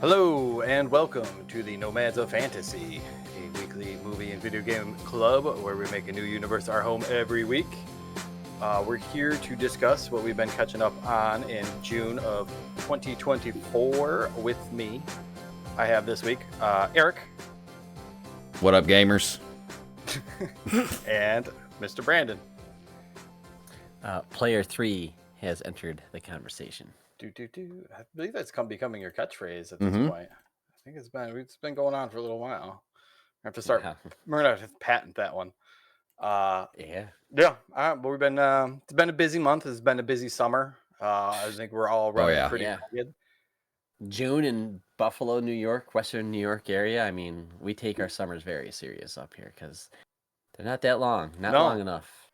Hello and welcome to the Nomads of Fantasy, a weekly movie and video game club where we make a new universe our home every week. We're here to discuss what we've been catching up on in June of 2024 with me. I have this week Eric. What up, gamers? And Mr. Brandon. Player 3 has entered the conversation. I believe that's becoming your catchphrase at this point. I think it's been going on for a little while. I have to start. Yeah. We're gonna have to patent that one. Yeah. But we've been. It's been a busy month. It's been a busy summer. I think we're all running pretty good. June in Buffalo, New York, Western New York area. I mean, we take our summers very serious up here because they're not that long. Not long enough.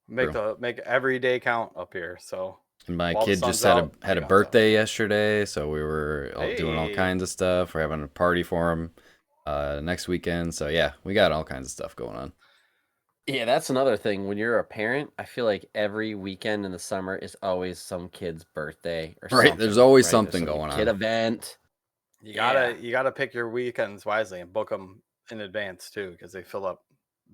Make every day count up here. So. And my kid just had a birthday yesterday, so we were doing all kinds of stuff. We're having a party for him next weekend. So yeah, we got all kinds of stuff going on. Yeah, that's another thing. When you're a parent, I feel like every weekend in the summer is always some kid's birthday or something. Right, there's always something going on. Kid event. You gotta pick your weekends wisely and book them in advance too, because they fill up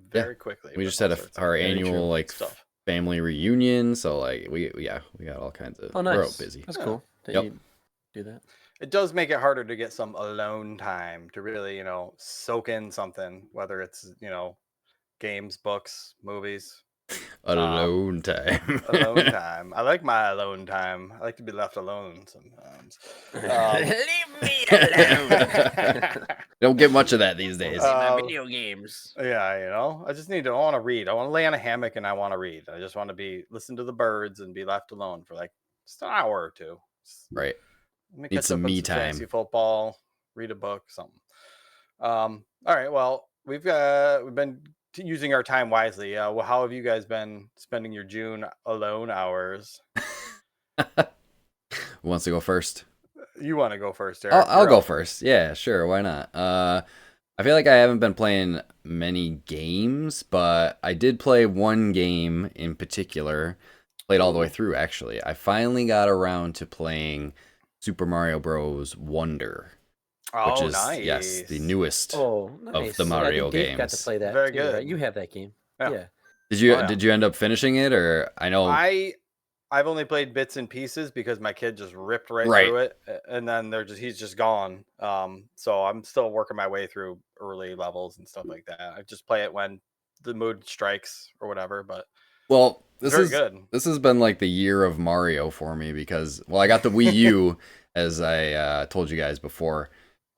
very quickly. We just had our annual stuff. Family reunion, so like we got all kinds of. Oh, nice. We're all busy. That's cool. You do that. It does make it harder to get some alone time to really soak in something, whether it's games, books, movies. Alone time. Alone time. I like my alone time. I like to be left alone sometimes. Leave me alone. Don't get much of that these days. My video games. Yeah, I just I want to read. I want to lay on a hammock and I want to read. I just want to listen to the birds and be left alone for like just an hour or two. Right. Need some me time. Fantasy football, read a book, something. All right. Well, we've been using our time wisely. How have you guys been spending your June alone hours? Who wants to go first? You want to go first, Eric? I'll go first. Yeah, sure. Why not? I feel like I haven't been playing many games, but I did play one game in particular. Played all the way through, actually. I finally got around to playing Super Mario Bros. Wonder. Which is nice. Yes, the newest of the Dave Mario games. Got to play that. Very too, good. Right? You have that game. Yeah. Did you end up finishing it, or I know I've only played bits and pieces because my kid just ripped right through it, and then he's just gone. So I'm still working my way through early levels and stuff like that. I just play it when the mood strikes or whatever. But this has been like the year of Mario for me because I got the Wii U as I told you guys before.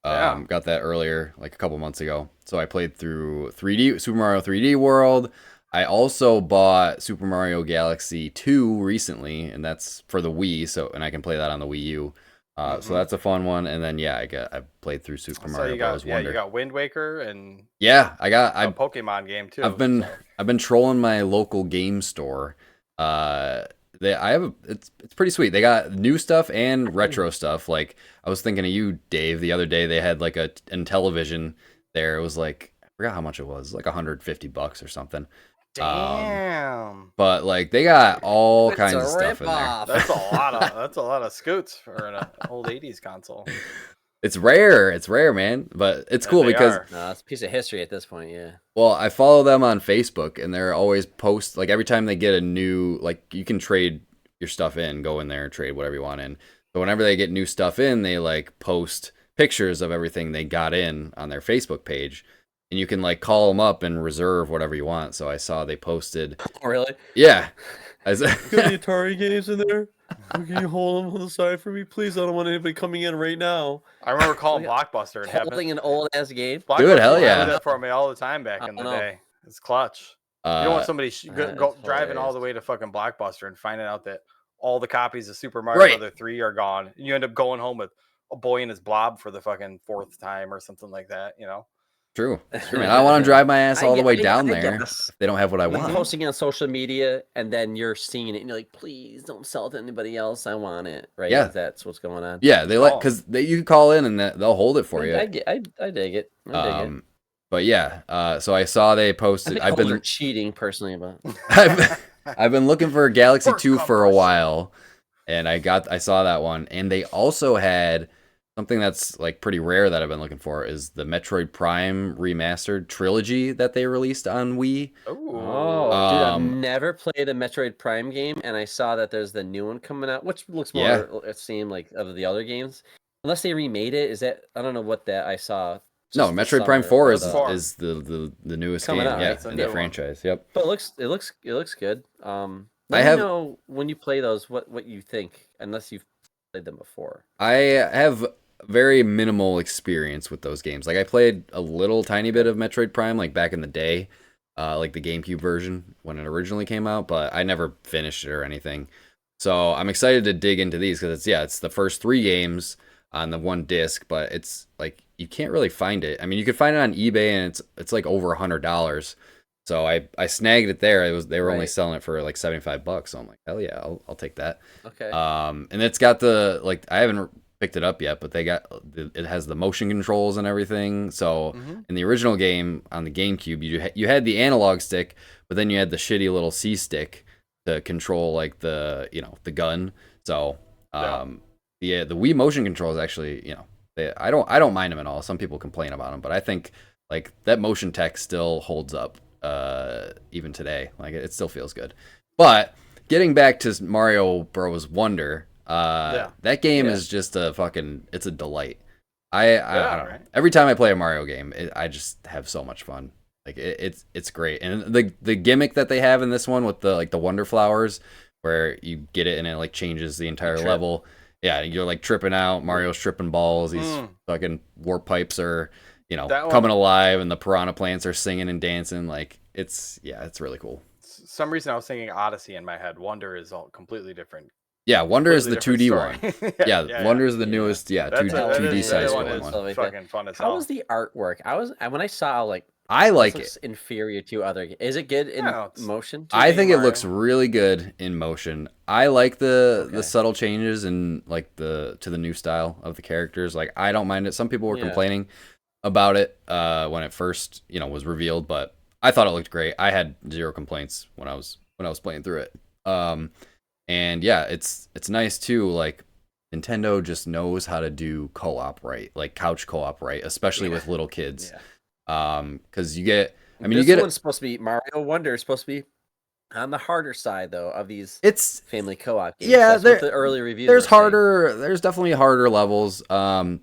Got that earlier, like a couple months ago. So I played through Super Mario 3D World. I also bought Super Mario Galaxy 2 recently, and that's for the Wii. And I can play that on the Wii U. So that's a fun one. And then I played through Super Mario Bros. Wonder. You got Wind Waker and I got a Pokemon game too. I've been trolling my local game store. It's pretty sweet. They got new stuff and retro stuff. Like I was thinking of you, Dave, the other day. They had like a television there. It was like I forgot how much it was, like $150 or something. Damn. But like they got all kinds of stuff in there. That's a lot of scoots for an old 80s console. It's rare, man. But it's cool because it's a piece of history at this point, yeah. Well, I follow them on Facebook, and they're always post like every time they get a new you can trade your stuff in, go in there and trade whatever you want in. So whenever they get new stuff in, they like post pictures of everything they got in on their Facebook page, and you can like call them up and reserve whatever you want. So I saw they posted. Oh, really? Yeah. Got the Atari games in there. Can you hold them on the side for me, please? I don't want anybody coming in right now. I remember calling Blockbuster and holding an old ass game. Dude, hell yeah! Did that for me all the time back in the day. It's clutch. You don't want somebody driving all the way to fucking Blockbuster and finding out that all the copies of Super Mario Bros. 3 are gone. And you end up going home with a boy and his blob for the fucking 4th time or something like that. True, man. I want to drive my ass all the way down there. If they don't have what I want. Posting it on social media, and then you're seeing it, and you're like, "Please don't sell it to anybody else. I want it." Right? Yeah, that's what's going on. Yeah, because you can call in and they'll hold it for you. I dig it. But yeah, so I saw they posted. I've been cheating personally, but I've been looking for Galaxy 2 for a while, and I saw that one, and they also had something that's like pretty rare that I've been looking for is the Metroid Prime remastered trilogy that they released on Wii. Oh, dude, I've never played a Metroid Prime game, and I saw that there's the new one coming out, which looks more, it seemed like of the other games. Unless they remade it, is that I don't know what that I saw. No, Metroid Prime 4 is the newest game, out, right? in the franchise. Yep. But it looks good. Let me know when you play those what you think, unless you've played them before. I have very minimal experience with those games. Like I played a little tiny bit of Metroid Prime like back in the day, like the GameCube version when it originally came out, but I never finished it or anything. So I'm excited to dig into these because it's the first 3 games on the one disc, but it's like you can't really find it. I mean, you could find it on eBay and it's like over $100. So I snagged it there. They were only selling it for like $75. So I'm like, hell yeah, I'll take that. Okay. And it's got the I haven't picked it up yet, but it has the motion controls and everything. So in the original game on the GameCube, you had the analog stick, but then you had the shitty little C stick to control like the gun. So the Wii motion controls actually I don't mind them at all. Some people complain about them, but I think like that motion tech still holds up even today. Like it still feels good. But getting back to Mario Bros. Wonder, that game is just it's a delight. I don't know. Every time I play a Mario game, I just have so much fun. Like it's great. And the gimmick that they have in this one with the Wonder Flowers, where you get it and it like changes the entire level. Yeah, you're like tripping out. Mario's tripping balls. These fucking warp pipes are, coming alive, and the piranha plants are singing and dancing. Like it's really cool. Some reason I was thinking Odyssey in my head. Wonder is all completely different. Yeah, Wonder is the 2D one. Wonder is the newest. Yeah, 2D side scrolling one. Fucking fun as hell. How was the artwork? When I saw I like it. Inferior to other. Is it good in motion? I think it looks really good in motion. I like the subtle changes and to the new style of the characters. Like I don't mind it. Some people were complaining about it when it first was revealed, but I thought it looked great. I had 0 complaints when I was playing through it. And yeah, it's nice too. Like Nintendo just knows how to do co-op right, like couch co-op right, especially with little kids. Because this one's supposed to be Mario Wonder is supposed to be on the harder side though of these family co-op games. Yeah, the early reviews. There's definitely harder levels. William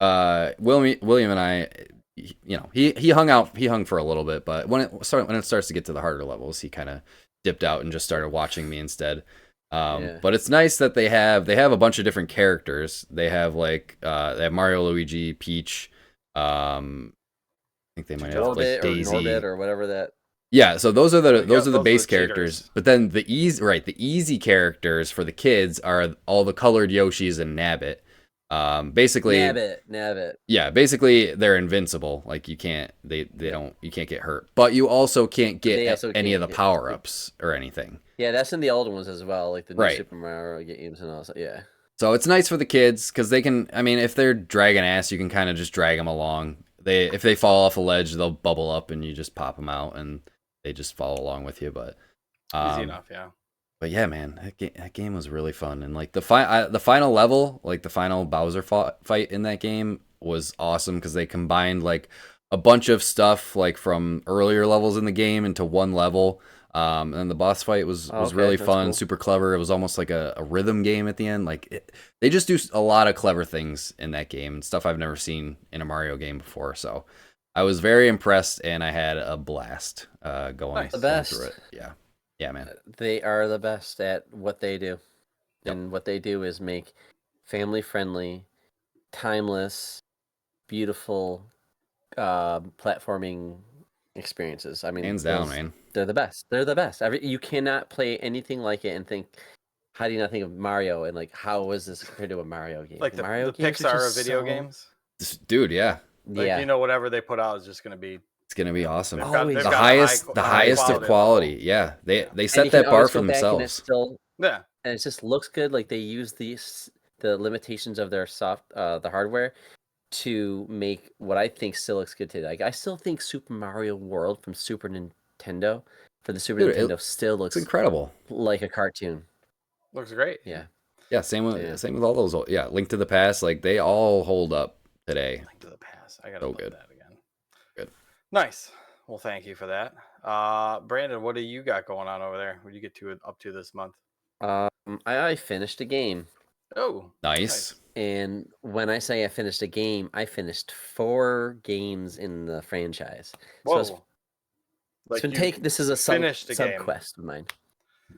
and I, he hung for a little bit, but when it starts to get to the harder levels, he kind of dipped out and just started watching me instead. But it's nice that they have a bunch of different characters. They have they have Mario, Luigi, Peach. I think they might have Daisy or whatever that. Yeah, so those are the base characters. But then the easy characters for the kids are all the colored Yoshis and Nabbit. Basically Nabbit. Yeah, basically they're invincible. Like you can't get hurt. But you also can't get any of the power-ups or anything. Yeah, that's in the old ones as well, like the new Super Mario games and all that. Yeah. So it's nice for the kids because they can. I mean, if they're dragging ass, you can kind of just drag them along. If they fall off a ledge, they'll bubble up and you just pop them out and they just follow along with you. But easy enough, yeah. But yeah, man, that game was really fun. And like the final level, like the final Bowser fight in that game was awesome because they combined like a bunch of stuff like from earlier levels in the game into one level. And the boss fight was really fun, cool. Super clever. It was almost like a rhythm game at the end. They just do a lot of clever things in that game and stuff I've never seen in a Mario game before. So I was very impressed and I had a blast going through it. Yeah, man. They are the best at what they do. And what they do is make family-friendly, timeless, beautiful platforming experiences. I mean, hands down, man. They're the best. They're the best. You cannot play anything like it and think, how do you not think of Mario? And how is this compared to a Mario game? Like the Mario Pixar of video games? Dude, yeah. Whatever they put out is just going to be... It's going to be awesome. They've got the highest of quality. Yeah. They set that bar for themselves. And it just looks good. Like they use the limitations of their the hardware to make what I think still looks good today. Like I still think Super Mario World from Super Nintendo for the Super Nintendo still looks incredible, like a cartoon. Looks great. Yeah. Yeah, same with all those. Yeah, Link to the Past, like they all hold up today. Link to the Past. I gotta So play good. that again. Good. Nice. Well, thank you for that. Brandon, what do you got going on over there? What do you get up to this month? I finished a game. Oh, nice. And when I say I finished a game, I finished 4 games in the franchise. Whoa. So this is a sub quest of mine.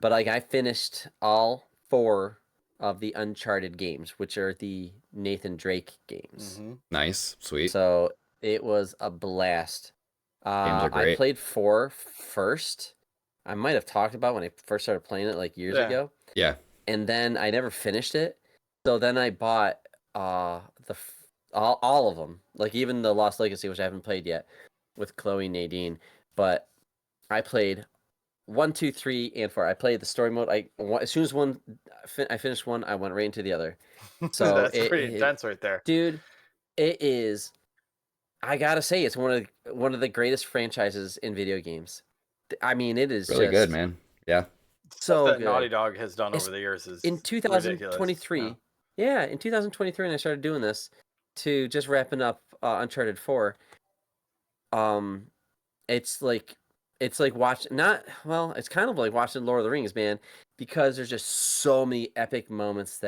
But like I finished all 4 of the Uncharted games, which are the Nathan Drake games. Mm-hmm. Nice, sweet. So it was a blast. Games are great. I played 4 first. I might have talked about when I first started playing it like years ago. Yeah. And then I never finished it. So then I bought all of them, like even the Lost Legacy, which I haven't played yet, with Chloe Nadine. But I played 1, 2, 3, and 4. I played the story mode. As soon as I finished one, I went right into the other. So that's pretty intense, right there, dude. It is. I gotta say, it's one of the greatest franchises in video games. I mean, it is really just good, man. Yeah. So that good. Naughty Dog has done over the years is in 2023. ridiculous. Yeah, in 2023, when I started doing this, to just wrapping up Uncharted 4. It's like watching it's kind of like watching Lord of the Rings, man, because there's just so many epic moments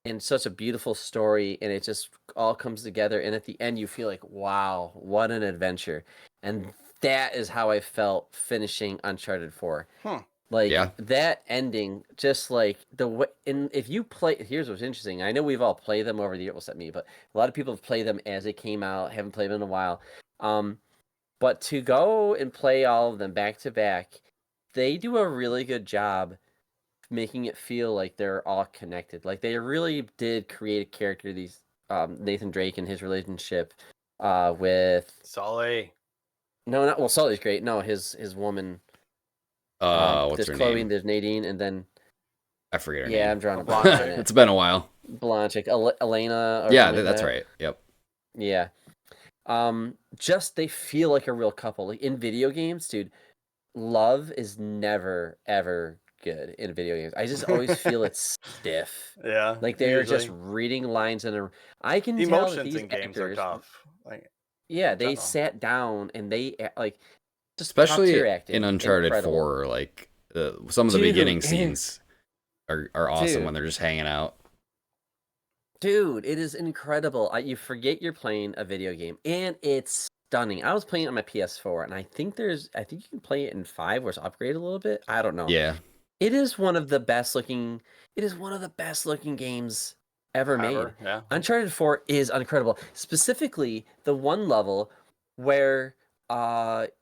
and such a beautiful story, and it just all comes together, and at the end you feel like, wow, what an adventure. And that is how I felt finishing Uncharted 4. That ending, just like the way. And if you play, here's what's interesting. I know we've all played them over the years. Well, except me, but a lot of people have played them as they came out. Haven't played them in a while. But to go and play all of them back to back, they do a really good job making it feel like they're all connected. Like they really did create a character. These Nathan Drake and his relationship with Sully. No, Sully's great. No, his woman. What's there's her Chloe, name? There's Nadine, and then I forget her name. Yeah, I'm drawing a blank on it. It's been a while. Blanchik, Elena. Yeah, that's right. Yep. Yeah. Just they feel like a real couple. Like in video games, dude, love is never ever good in video games. I just always feel it's stiff. Yeah. Like they're just reading lines I can the tell that emotions these in games are tough. Yeah, they sat down and they just especially acting, in Uncharted 4, like some of the beginning scenes are awesome when they're just hanging out. Dude, it is incredible. You forget you're playing a video game, and it's stunning. I was playing it on my PS4, and I think you can play it in 5 where it's upgraded a little bit. I don't know. Yeah. It is one of the best looking games ever made. Yeah. Uncharted 4 is incredible. Specifically, the one level where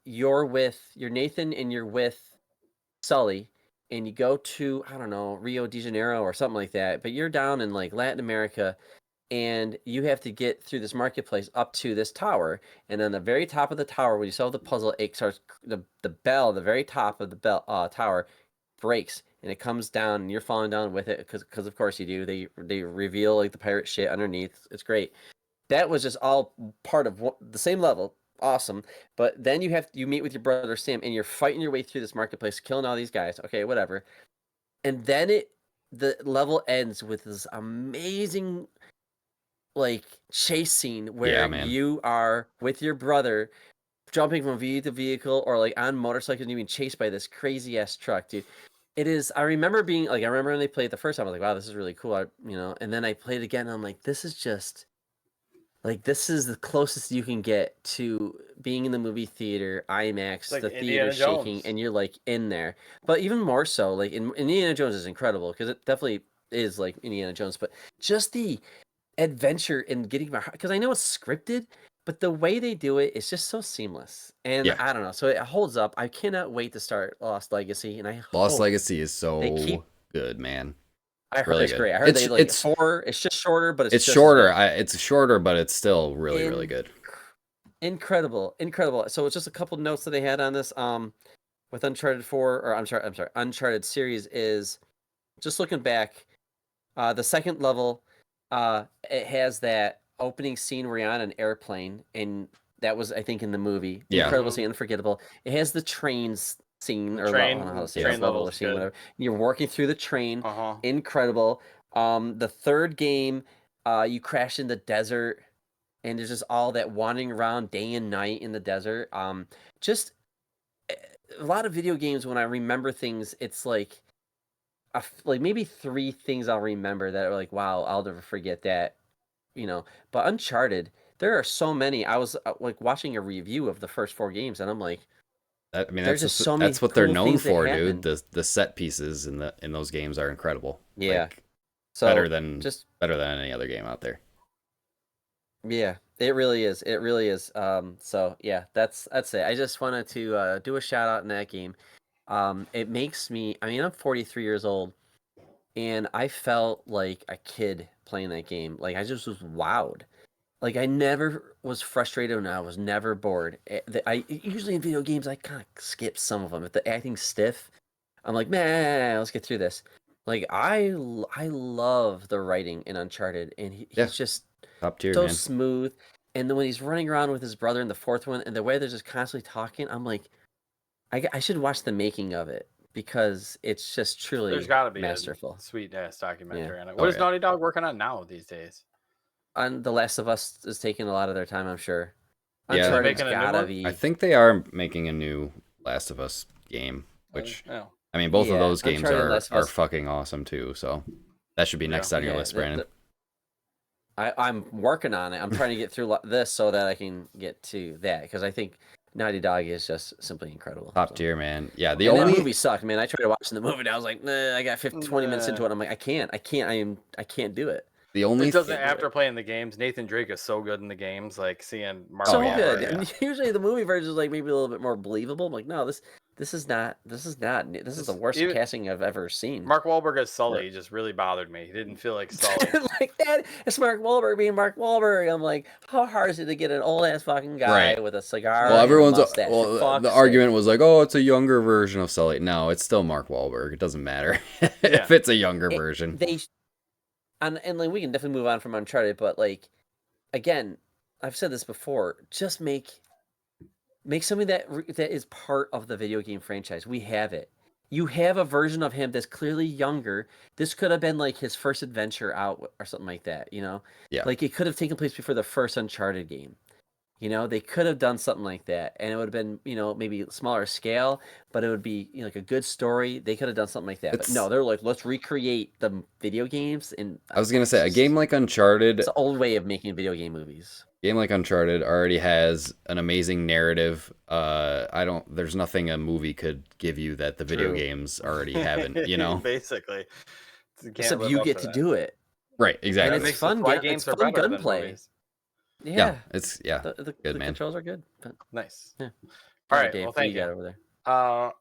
you're Nathan and you're with Sully, and you go to, I don't know, Rio de Janeiro or something like that, but you're down in like Latin America, and you have to get through this marketplace up to this tower, and on the very top of the tower, when you solve the puzzle, it starts the bell, the very top of the tower breaks, and it comes down, and you're falling down with it because of course you do. They reveal like the pirate shit underneath. It's great. That was just all part of the same level. Awesome. But then you meet with your brother Sam, and you're fighting your way through this marketplace, killing all these guys. Okay, whatever. And then the level ends with this amazing like chase scene where you are with your brother jumping from vehicle to vehicle, or like on motorcycles and you being chased by this crazy ass truck, dude. It is. I remember when they played the first time, I was like, wow, this is really cool. And then I played it again, and I'm like, this is just this is the closest you can get to being in the movie theater, IMAX, like the theater shaking, and you're like in there. But even more so, like Indiana Jones is incredible because it definitely is like Indiana Jones. But just the adventure in getting my heart, because I know it's scripted, but the way they do it is just so seamless. And I don't know, so it holds up. I cannot wait to start Lost Legacy, and Lost Legacy is so good, man. I heard it's great. I heard it's 4. It's just shorter, but it's shorter. It's shorter, but it's still really, really good. Incredible. So it's just a couple notes that I had on this. With Uncharted 4, or I'm sorry, Uncharted series is just looking back. The second level, it has that opening scene where you're on an airplane, and that was, I think, in the movie. Yeah. Incredible scene, unforgettable. It has the trains scene, or I don't know how to say train level scene, whatever. You're working through the train, incredible. The third game, you crash in the desert, and there's just all that wandering around day and night in the desert. Just a lot of video games. When I remember things, it's like like maybe three things I'll remember that are like, wow, I'll never forget that. But Uncharted, there are so many. I was like watching a review of the first four games, and I'm like, I mean, there's just so many that's what they're cool known things that for, dude. happen. The set pieces in those games are incredible. Yeah. Like So better than any other game out there. yeah, it really is. It really is. So yeah, that's it. I just wanted to do a shout out in that game. It makes me. I mean, I'm 43 years old, and I felt like a kid playing that game. Like I just was wowed. Like I never was frustrated and I was never bored. I usually in video games I kind of skip some of them. If the acting's stiff, I'm like, man, let's get through this. Like I love the writing in Uncharted, and Yeah, he's just top tier, so man. smooth. And then when he's running around with his brother in the fourth one, and the way they're just constantly talking, I'm like, I should watch the making of it because it's just There's truly got to be a masterful. sweet ass Yeah. documentary on it. Oh What is yeah. Naughty Dog working on now these days? And The Last of Us is taking a lot of their time, I'm sure. Yeah. Are they Uncharted's making a new gotta one? I be. think they are making a new Last of Us game, which Yeah. I mean, both of Yeah, those games Uncharted and Last of are Us. fucking awesome too. So that should be Yeah. next on your Yeah, list, Brandon. I'm working on it. I'm trying to get through this so that I can get to that because I think Naughty Dog is just simply incredible. Top So. tier, man. Yeah, And that movie sucked, man. I tried watching the movie and I was like, nah, I got 20 minutes into it. I'm like, I can't do it. the only It doesn't Can't do after it. playing the games. Nathan Drake is so good in the games. Like seeing Mark So yeah, good. Wahlberg. yeah. And usually the movie version is like maybe a little bit more believable. I'm like, no, this is not this is the worst Even casting I've ever seen. Mark Wahlberg as Sully just really bothered me. He didn't feel like Sully. Like that, it's Mark Wahlberg being Mark Wahlberg. I'm like, how hard is it to get an old ass fucking guy Right. with a cigar Well, and a everyone's mustache? For the fuck's argument sake. was like, oh, it's a younger version of Sully. No, it's still Mark Wahlberg. It doesn't matter Yeah. if it's a younger version. They and like we can definitely move on from Uncharted, but like again, I've said this before. Just make something that is part of the video game franchise. We have it. You have a version of him that's clearly younger. This could have been like his first adventure out or something like that. Yeah. Like it could have taken place before the first Uncharted game. They could have done something like that, and it would have been, maybe smaller scale, but it would be, like a good story. They could have done something like that, but no, It's they're like, let's recreate the video games, and I was gonna say a game like Uncharted it's the old way of making video game movies. already has an amazing narrative. There's nothing a movie could give you that the video True. games already haven't, Basically. Except you get to do it, Right, and exactly. it's Makes fun. why It's games are fun better than gunplay. movies. Yeah, It's the good, man. controls are good. But Nice. yeah. All All right, right. Dave, Well, what do thank you got you. over there?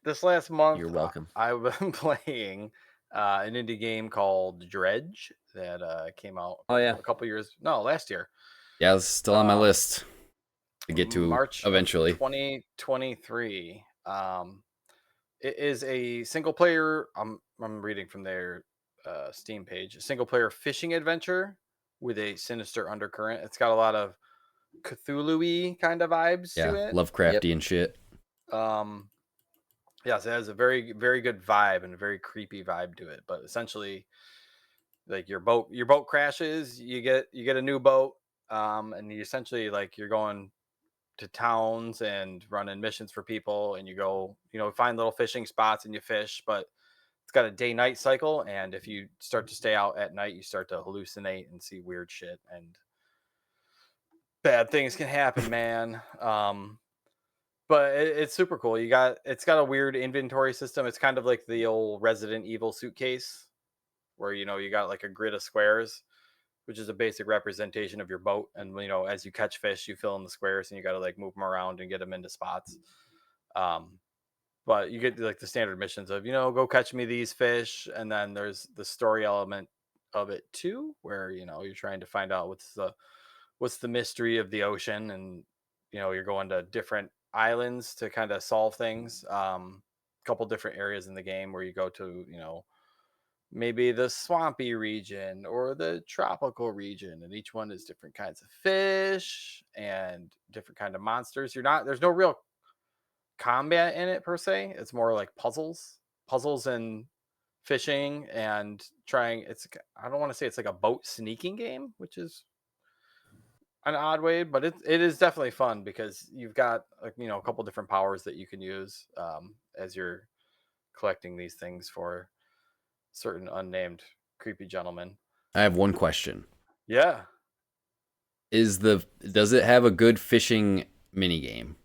This last month, You're welcome. I've been playing an indie game called Dredge that came out Oh yeah, a couple years. No, last year. Yeah, it's still on my list to get to March eventually. 2023. It is a single player. I'm reading from their Steam page. A single player fishing adventure with a sinister undercurrent. It's got a lot of Cthulhu-y kind of vibes to Yeah, it. Lovecrafty and shit. Yes, it has a very, very good vibe and a very creepy vibe to it. But essentially, like your boat crashes, you get a new boat, and you essentially like you're going to towns and running missions for people, and you go, find little fishing spots and you fish. But it's got a day-night cycle, and if you start to stay out at night, you start to hallucinate and see weird shit, and bad things can happen, man. But it's super cool. It's got a weird inventory system. It's kind of like the old Resident Evil suitcase, where you got like a grid of squares, which is a basic representation of your boat. And as you catch fish, you fill in the squares, and you got to like move them around and get them into spots. But you get like the standard missions of go catch me these fish, and then there's the story element of it too, where you're trying to find out what's the mystery of the ocean, and you're going to different islands to kind of solve things. A couple different areas in the game where you go to maybe the swampy region or the tropical region, and each one is different kinds of fish and different kind of monsters. There's no real combat in it per se. It's more like puzzles and fishing and trying. I don't want to say it's like a boat sneaking game, which is an odd way, but it is definitely fun because you've got a couple different powers that you can use as you're collecting these things for certain unnamed creepy gentlemen. I have one question. Yeah. Does it have a good fishing mini game?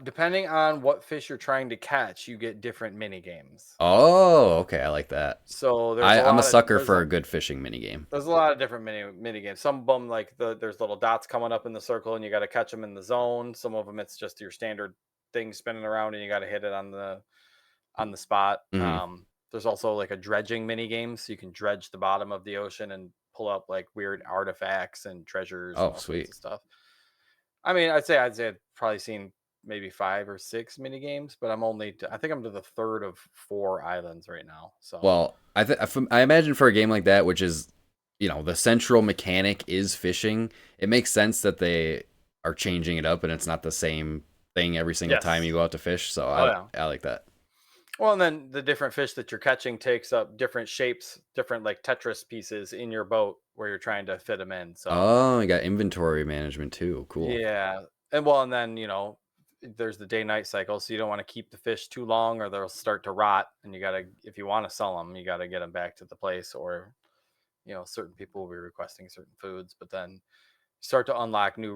Depending on what fish you're trying to catch, you get different mini games. Oh, okay, I like that. So I'm a sucker for a good fishing mini game. There's a lot of different mini games. Some of them there's little dots coming up in the circle and you got to catch them in the zone. Some of them it's just your standard thing spinning around and you got to hit it on the spot. Mm-hmm. There's also like a dredging mini game, so you can dredge the bottom of the ocean and pull up like weird artifacts and treasures. Oh, and all sweet sorts of stuff. I mean, I'd say I've probably seen maybe 5 or 6 mini games, but I think I'm to the third of 4 islands right now. So well, I imagine for a game like that, which is the central mechanic is fishing, it makes sense that they are changing it up and it's not the same thing every single time you go out to fish. So I like that. Well, and then the different fish that you're catching takes up different shapes, different like Tetris pieces in your boat where you're trying to fit them in. So you got inventory management too. Cool. Yeah, and then there's the day-night cycle, so you don't want to keep the fish too long or they'll start to rot, and if you want to sell them, you got to get them back to the place, or certain people will be requesting certain foods, but then start to unlock new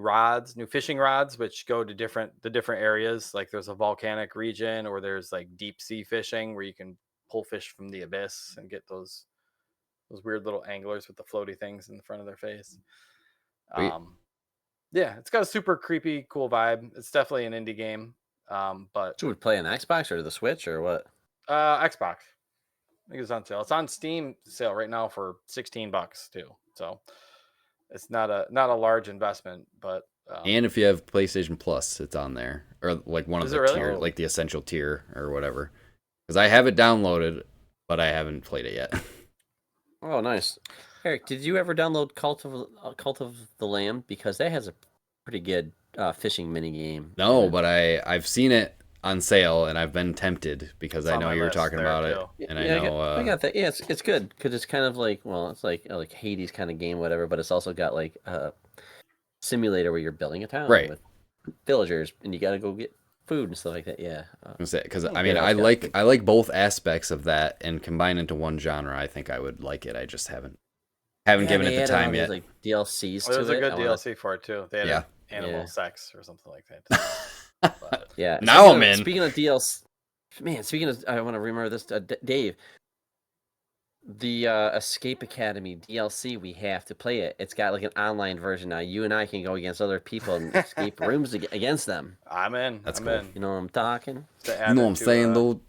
fishing rods, which go to the different areas. Like there's a volcanic region, or there's like deep sea fishing where you can pull fish from the abyss and get those weird little anglers with the floaty things in the front of their face. Sweet. Yeah, it's got a super creepy, cool vibe. It's definitely an indie game. But you would play on Xbox or the Switch or what? Xbox. I think it's on sale. It's on Steam sale right now for $16 too. So it's not a large investment, but and if you have PlayStation Plus, it's on there, or like one of the tier, like the essential tier or whatever. Because I have it downloaded, but I haven't played it yet. Oh, nice. Eric, did you ever download Cult of the Lamb? Because that has a pretty good fishing mini game. No, but I've seen it on sale and I've been tempted because I know you're talking about it, and I know I got that. Yeah, it's good because it's kind of like it's like Hades kind of game, whatever. But it's also got like a simulator where you're building a town with villagers, and you got to go get food and stuff like that. Yeah, because I mean I like both aspects of that, and combine into one genre. I think I would like it. I just haven't given it the time yet. Like DLCs to it. There's a good DLC for it too. They had animal sex or something like that. But, yeah. Now I'm in. Speaking of DLC, I want to remember this, Dave. The Escape Academy DLC, we have to play it. It's got like an online version now. You and I can go against other people and escape rooms against them. I'm in. That's cool. In. You know what I'm talking? You know what I'm saying, though?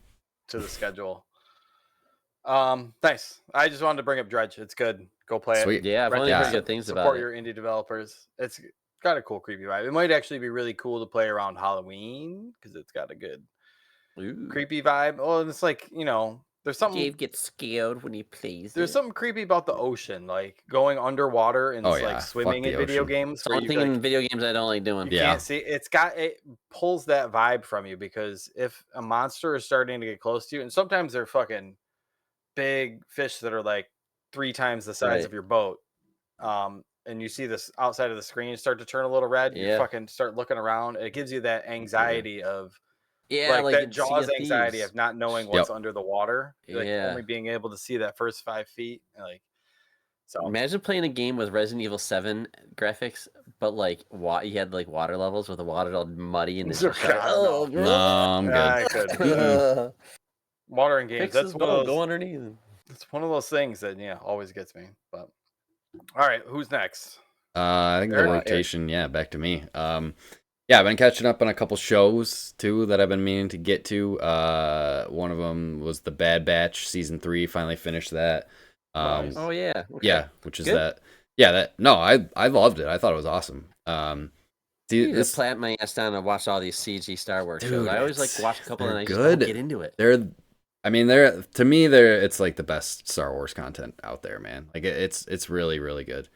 To the schedule. Nice. I just wanted to bring up Dredge. It's good. Go play Sweet. it. Yeah, I've only heard good things about it. Support your indie developers. It's got a cool creepy vibe. It might actually be really cool to play around Halloween because it's got a good creepy vibe. Oh, and it's like, there's something. Dave gets scared when he plays. There's something creepy about the ocean, like going underwater and like swimming in video games. So I'm thinking in video games I don't like doing. You can't see. It pulls that vibe from you, because if a monster is starting to get close to you, and sometimes they're fucking big fish that are like 3 times the size of your boat, and you see this outside of the screen start to turn a little red, you fucking start looking around. It gives you that anxiety of like that Jaws anxiety of not knowing what's under the water, like only being able to see that first 5 feet. Like, so imagine playing a game with Resident Evil 7 graphics, but like you had like water levels with the water all muddy and no, I'm good. I could. Water in games. That's one of those. Go underneath. It's one of those things that always gets me. But all right, who's next? I think the rotation. Yeah, back to me. Yeah, I've been catching up on a couple shows too that I've been meaning to get to. One of them was The Bad Batch season 3. Finally finished that. Nice. Oh yeah. Okay. Yeah, which is good? That. Yeah, that. No, I loved it. I thought it was awesome. Just plant my ass down and watch all these CG Star Wars shows. I always like to watch a couple and I just don't get into it. To me, it's like the best Star Wars content out there, man. Like it's really, really good.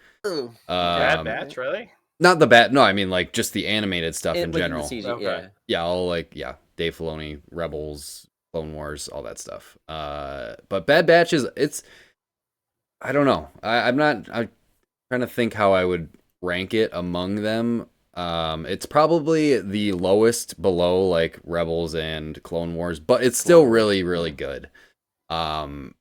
Bad Batch, really? Not the bad. No, I mean like just the animated stuff in general. CG, yeah, all Dave Filoni, Rebels, Clone Wars, all that stuff. But Bad Batch it's I don't know. I'm trying to think how I would rank it among them. It's probably the lowest below like Rebels and Clone Wars, but it's still really, really good. And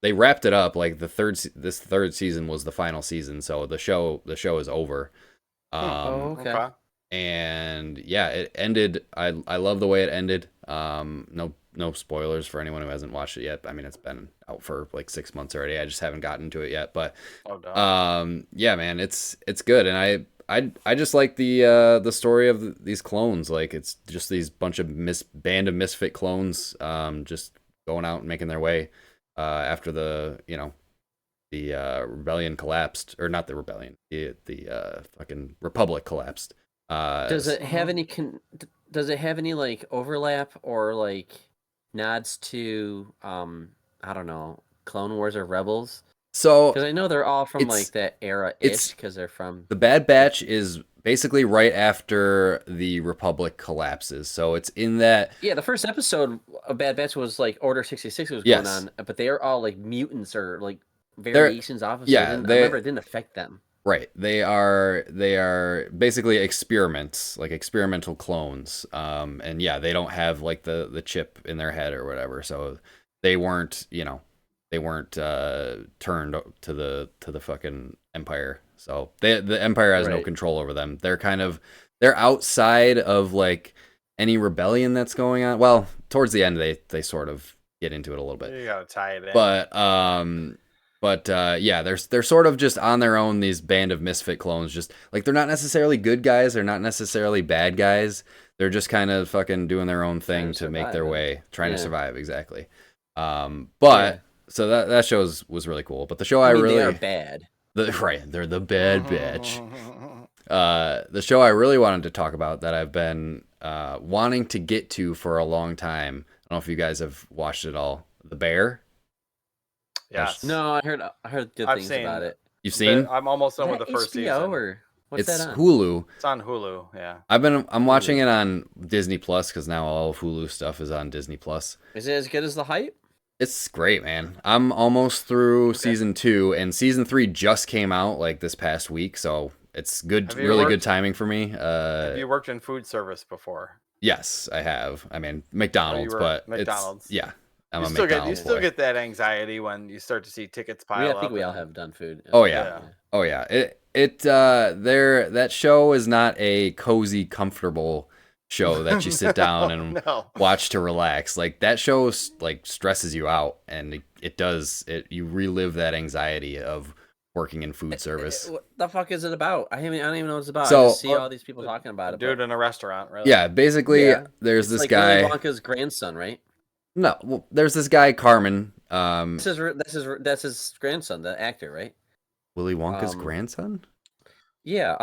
they wrapped it up like this third season was the final season, so the show is over. Okay. And yeah, it ended. I love the way it ended. No spoilers for anyone who hasn't watched it yet. I mean, it's been out for like 6 months already. I just haven't gotten to it yet. But yeah, man, it's good, and I just like the story of these clones. Like it's just these bunch of band of misfit clones, just going out and making their way after the rebellion collapsed, or not the rebellion, the fucking republic collapsed. Does it have any like overlap or like nods to I don't know, Clone Wars or Rebels? So because I know they're all from like that era ish, because they're from the Bad Batch is basically right after the Republic collapses. So it's in that. Yeah, the first episode of Bad Batch was like Order 66 was going on, but they are all like mutants or like variations off of. So I remember it didn't affect them. Right. They are basically experiments, like experimental clones. And yeah, they don't have like the chip in their head or whatever. So they weren't turned to the fucking Empire. So the Empire has no control over them. They're outside of like any rebellion that's going on. Well, towards the end they sort of get into it a little bit. You gotta tie it in. But yeah, they're sort of just on their own, these band of misfit clones. Just like they're not necessarily good guys, they're not necessarily bad guys. They're just kind of fucking doing their own thing to make their way, trying to survive, exactly. So that show was really cool. But the show they are bad. They're the Bad Batch. The show I really wanted to talk about that I've been wanting to get to for a long time. I don't know if you guys have watched it all. The Bear. Yes. No, I heard good things about it. You've seen? I'm almost done with the first season. Or what's that on? Hulu. It's on Hulu. Yeah. I'm watching it on Disney Plus because now all of Hulu stuff is on Disney Plus. Is it as good as the hype? It's great, man. I'm almost through season 2, and season 3 just came out like this past week, so it's good, really good timing for me. Have you worked in food service before? Yes, I have. I mean, McDonald's, but McDonald's. Yeah. You still get that anxiety when you start to see tickets pile up. I think we all have done food. Oh yeah. That show is not a cozy, comfortable show that you sit down and watch to relax. Like that show like stresses you out, and you relive that anxiety of working in food service. What the fuck is it about? I don't even know what it's about. So, I just see all these people talking about it. Do it in a restaurant, really. Yeah, basically there's this guy. Willy Wonka's grandson, right? No, well, there's this guy Carmen. That's his grandson, the actor, right? Willy Wonka's grandson? Yeah,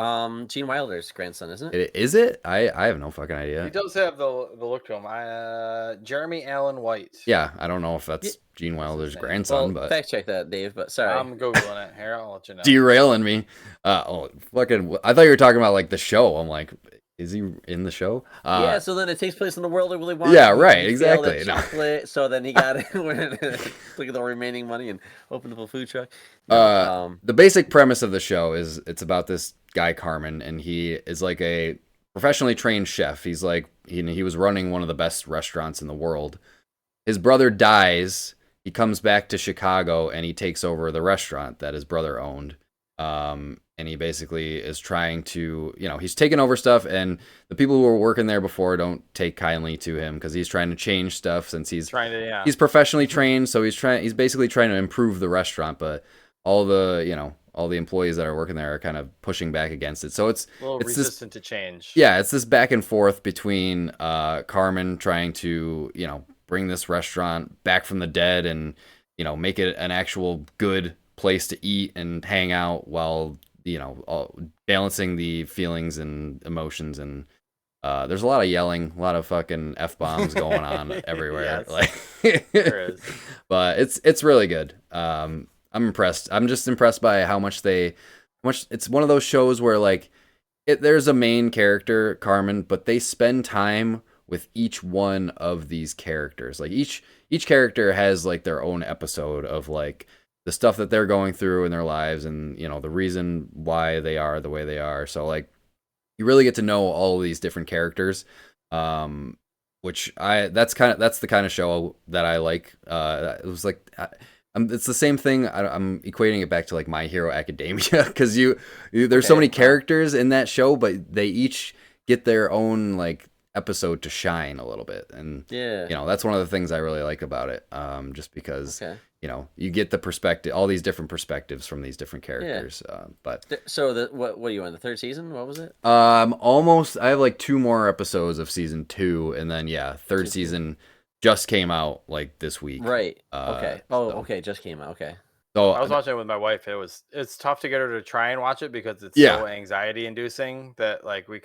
Gene Wilder's grandson, isn't it? Is it? I have no fucking idea. He does have the look to him. Jeremy Allen White. Yeah, I don't know if that's Gene Wilder's grandson, but fact check that, Dave. But sorry, I'm googling it here. I'll let you know. Derailing me. Fucking! I thought you were talking about like the show. I'm like, is he in the show? Yeah, so then it takes place in the world of Willy Wonka. Yeah, right, exactly. No. So then he got it. Look at the remaining money and opened up a food truck. The basic premise of the show is it's about this guy Carmen, and he is like a professionally trained chef. He's like he was running one of the best restaurants in the world. His brother dies. He comes back to Chicago and he takes over the restaurant that his brother owned. And he basically is trying to, he's taking over stuff, and the people who were working there before don't take kindly to him because he's trying to change stuff since he's he's professionally trained. So he's basically trying to improve the restaurant, but all the employees that are working there are kind of pushing back against it. So it's resistant to change. Yeah, it's this back and forth between Carmen trying to, bring this restaurant back from the dead and, make it an actual good place to eat and hang out while balancing the feelings and emotions, and there's a lot of yelling, a lot of fucking F-bombs going on everywhere. There is. But it's really good. I'm impressed. I'm just impressed by how much it's one of those shows where like there's a main character, Carmen, but they spend time with each one of these characters. Like each character has like their own episode of like the stuff that they're going through in their lives, and you know the reason why they are the way they are. So like you really get to know all of these different characters, which that's the kind of show that I like. It was like it's the same thing. I'm equating it back to like My Hero Academia because there's so many characters in that show, but they each get their own like episode to shine a little bit, and you know that's one of the things I really like about it. Just because you know you get the perspective, all these different perspectives from these different characters. But so what are you on the third season? What was it? Almost. I have like 2 more episodes of season 2, and then third season just came out like this week. Right. Okay. Okay. Just came out. Okay. So I was watching it with my wife. It's tough to get her to try and watch it because it's so anxiety inducing that like we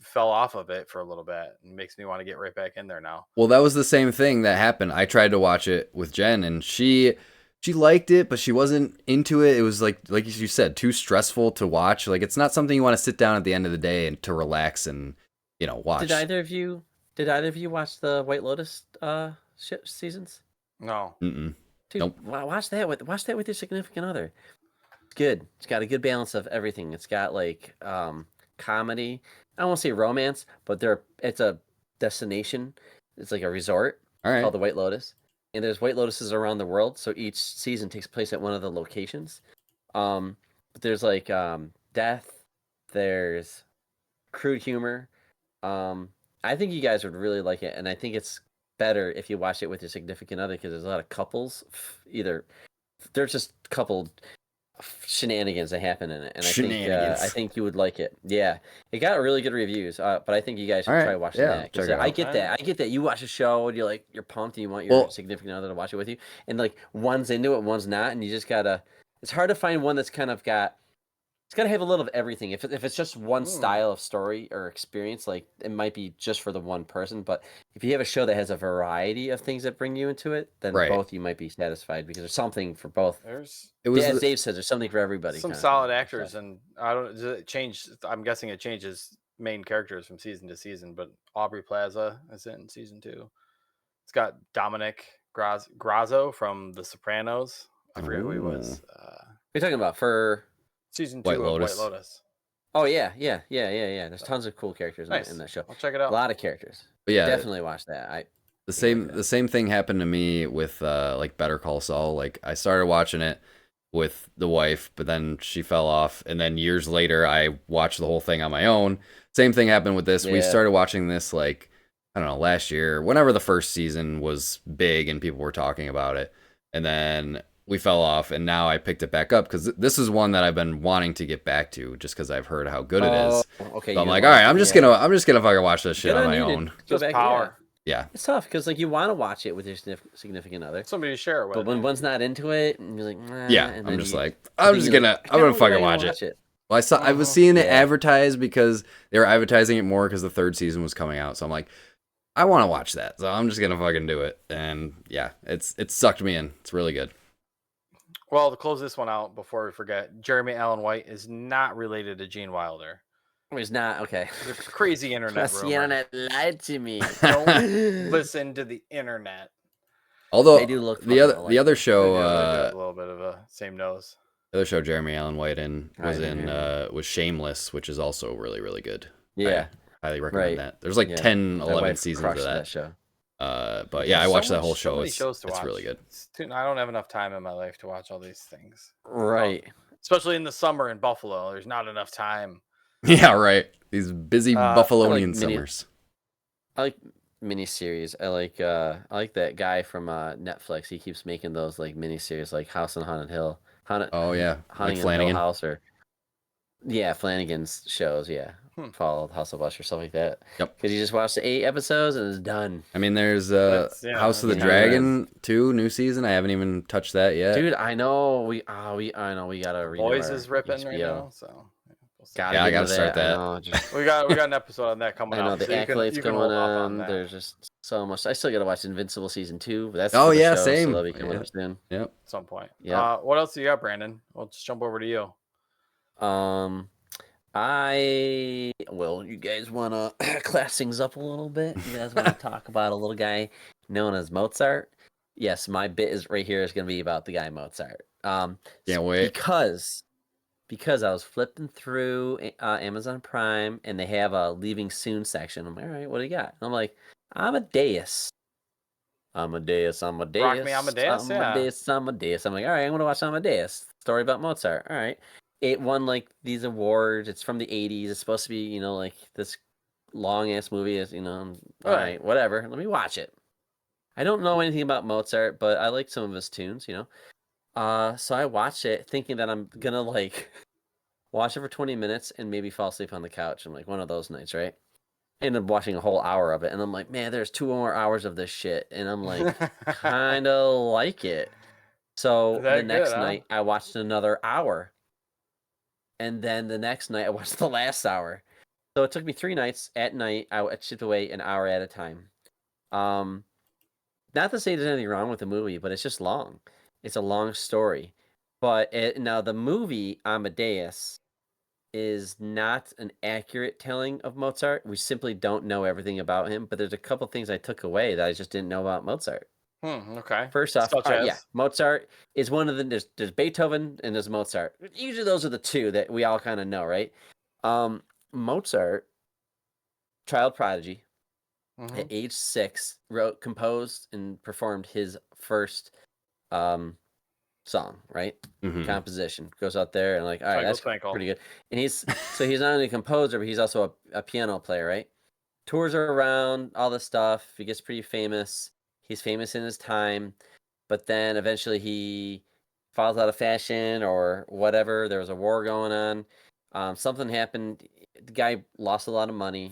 fell off of it for a little bit. It makes me want to get right back in there now. Well, that was the same thing that happened. I tried to watch it with Jen, and she liked it, but she wasn't into it. It was like you said, too stressful to watch. Like it's not something you want to sit down at the end of the day and to relax and watch. Did either of you watch the White Lotus seasons? No. Mm-mm. Dude, nope. Watch that with your significant other. It's good. It's got a good balance of everything. It's got like comedy. I won't say romance, but it's a destination. It's like a resort called the White Lotus, and there's White Lotuses around the world. So each season takes place at one of the locations. But there's like death. There's crude humor. I think you guys would really like it, and I think it's better if you watch it with your significant other because there's a lot of couples. There's just a couple shenanigans that happen in it, and I think you would like it. Yeah, it got really good reviews, but I think you guys should try watching that. Because I get that. You watch a show and you're pumped and you want your significant other to watch it with you, and like one's into it, one's not, and you just gotta. It's hard to find one that's kind of got. It's got to have a little of everything. If it's just one style of story or experience, like it might be just for the one person. But if you have a show that has a variety of things that bring you into it, then both you might be satisfied because there's something for both. As Dave says, there's something for everybody. Some solid actors, and I don't. Does it change? I'm guessing it changes main characters from season to season. But Aubrey Plaza is in season 2. It's got Dominic Grazzo from The Sopranos. I forget who he was. What are you talking about for? Season 2 of White Lotus. Oh yeah. There's tons of cool characters in that show. I'll check it out. A lot of characters. But yeah, definitely watch that. The same thing happened to me with like Better Call Saul. Like I started watching it with the wife, but then she fell off, and then years later I watched the whole thing on my own. Same thing happened with this. We started watching this like I don't know, last year, whenever the first season was big and people were talking about it, and then we fell off, and now I picked it back up because this is one that I've been wanting to get back to just because I've heard how good it is. Okay, so I'm like, all right, I'm just gonna fucking watch this shit on my own. Just power. Yeah, it's tough because like you want to watch it with your significant other, somebody to share it with. But when one's not into it, and you're like, nah, I'm gonna fucking watch it. Well, I was seeing it advertised because they were advertising it more because the 3rd season was coming out. So I'm like, I want to watch that, so I'm just gonna fucking do it. And yeah, it sucked me in. It's really good. Well, to close this one out before we forget, Jeremy Allen White is not related to Gene Wilder. He's not. Okay. There's crazy internet rumor. The internet lied to me. Don't listen to the internet. Although they do look the other show, a little bit of a same nose. The other show Jeremy Allen White was Shameless, which is also really really good. Yeah, I highly recommend that. There's like 10, 11 seasons of that show. But yeah, I watched that whole show. It's really good. I don't have enough time in my life to watch all these things. Right. Especially in the summer in Buffalo. There's not enough time. Yeah, right. These busy Buffalonian summers. I like miniseries. I like that guy from Netflix. He keeps making those like miniseries like House on Haunted Hill. Haunting like Flanagan. Hill House or Flanagan's shows, followed House of Usher, stuff like that. Yep. Because you just watched the 8 episodes and it's done. I mean, there's House of the Dragon 2 new season. I haven't even touched that yet. Dude, I know we gotta read. Boys is ripping right now, so I gotta start that. we got an episode on that coming out. I know the accolades going on. There's just so much. I still gotta watch Invincible season 2. But that's same. So that'll be coming up soon. Yep. At some point. Yeah. What else do you got, Brandon? We'll just jump over to you. You guys want to class things up a little bit? You guys want to talk about a little guy known as Mozart? Yes, my bit is right here is going to be about the guy Mozart. Can't wait. Because I was flipping through Amazon Prime and they have a leaving soon section. I'm like, all right, what do you got? And I'm like, Amadeus. Rock me Amadeus, Amadeus. I'm like, all right, I'm gonna watch Amadeus. Story about Mozart. All right. It won like these awards. It's from the 80s. It's supposed to be, like this long ass movie is, all right, whatever. Let me watch it. I don't know anything about Mozart, but I like some of his tunes, So I watched it thinking that I'm gonna like watch it for 20 minutes and maybe fall asleep on the couch. I'm like one of those nights, right? Ended up watching a whole hour of it, and I'm like, man, there's 2 more hours of this shit, and I'm like, kind of like it. So the next night, I watched another hour, and then the next night, I watched the last hour. So it took me 3 nights. At night, I chipped away an hour at a time. Not to say there's anything wrong with the movie, but it's just long. It's a long story. But now the movie Amadeus is not an accurate telling of Mozart. We simply don't know everything about him, but there's a couple things I took away that I just didn't know about Mozart. Okay. First off, Mozart is one of the there's Beethoven and there's Mozart. Usually those are the two that we all kind of know, right? Mozart, child prodigy, at age 6, composed and performed his first song, right? Composition. Goes out there and like, all right, that's pretty good. And he's not only a composer, but he's also a piano player, right? Tours around, all this stuff. He gets pretty famous. He's famous in his time, but then eventually he falls out of fashion or whatever. There was a war going on. Something happened. The guy lost a lot of money,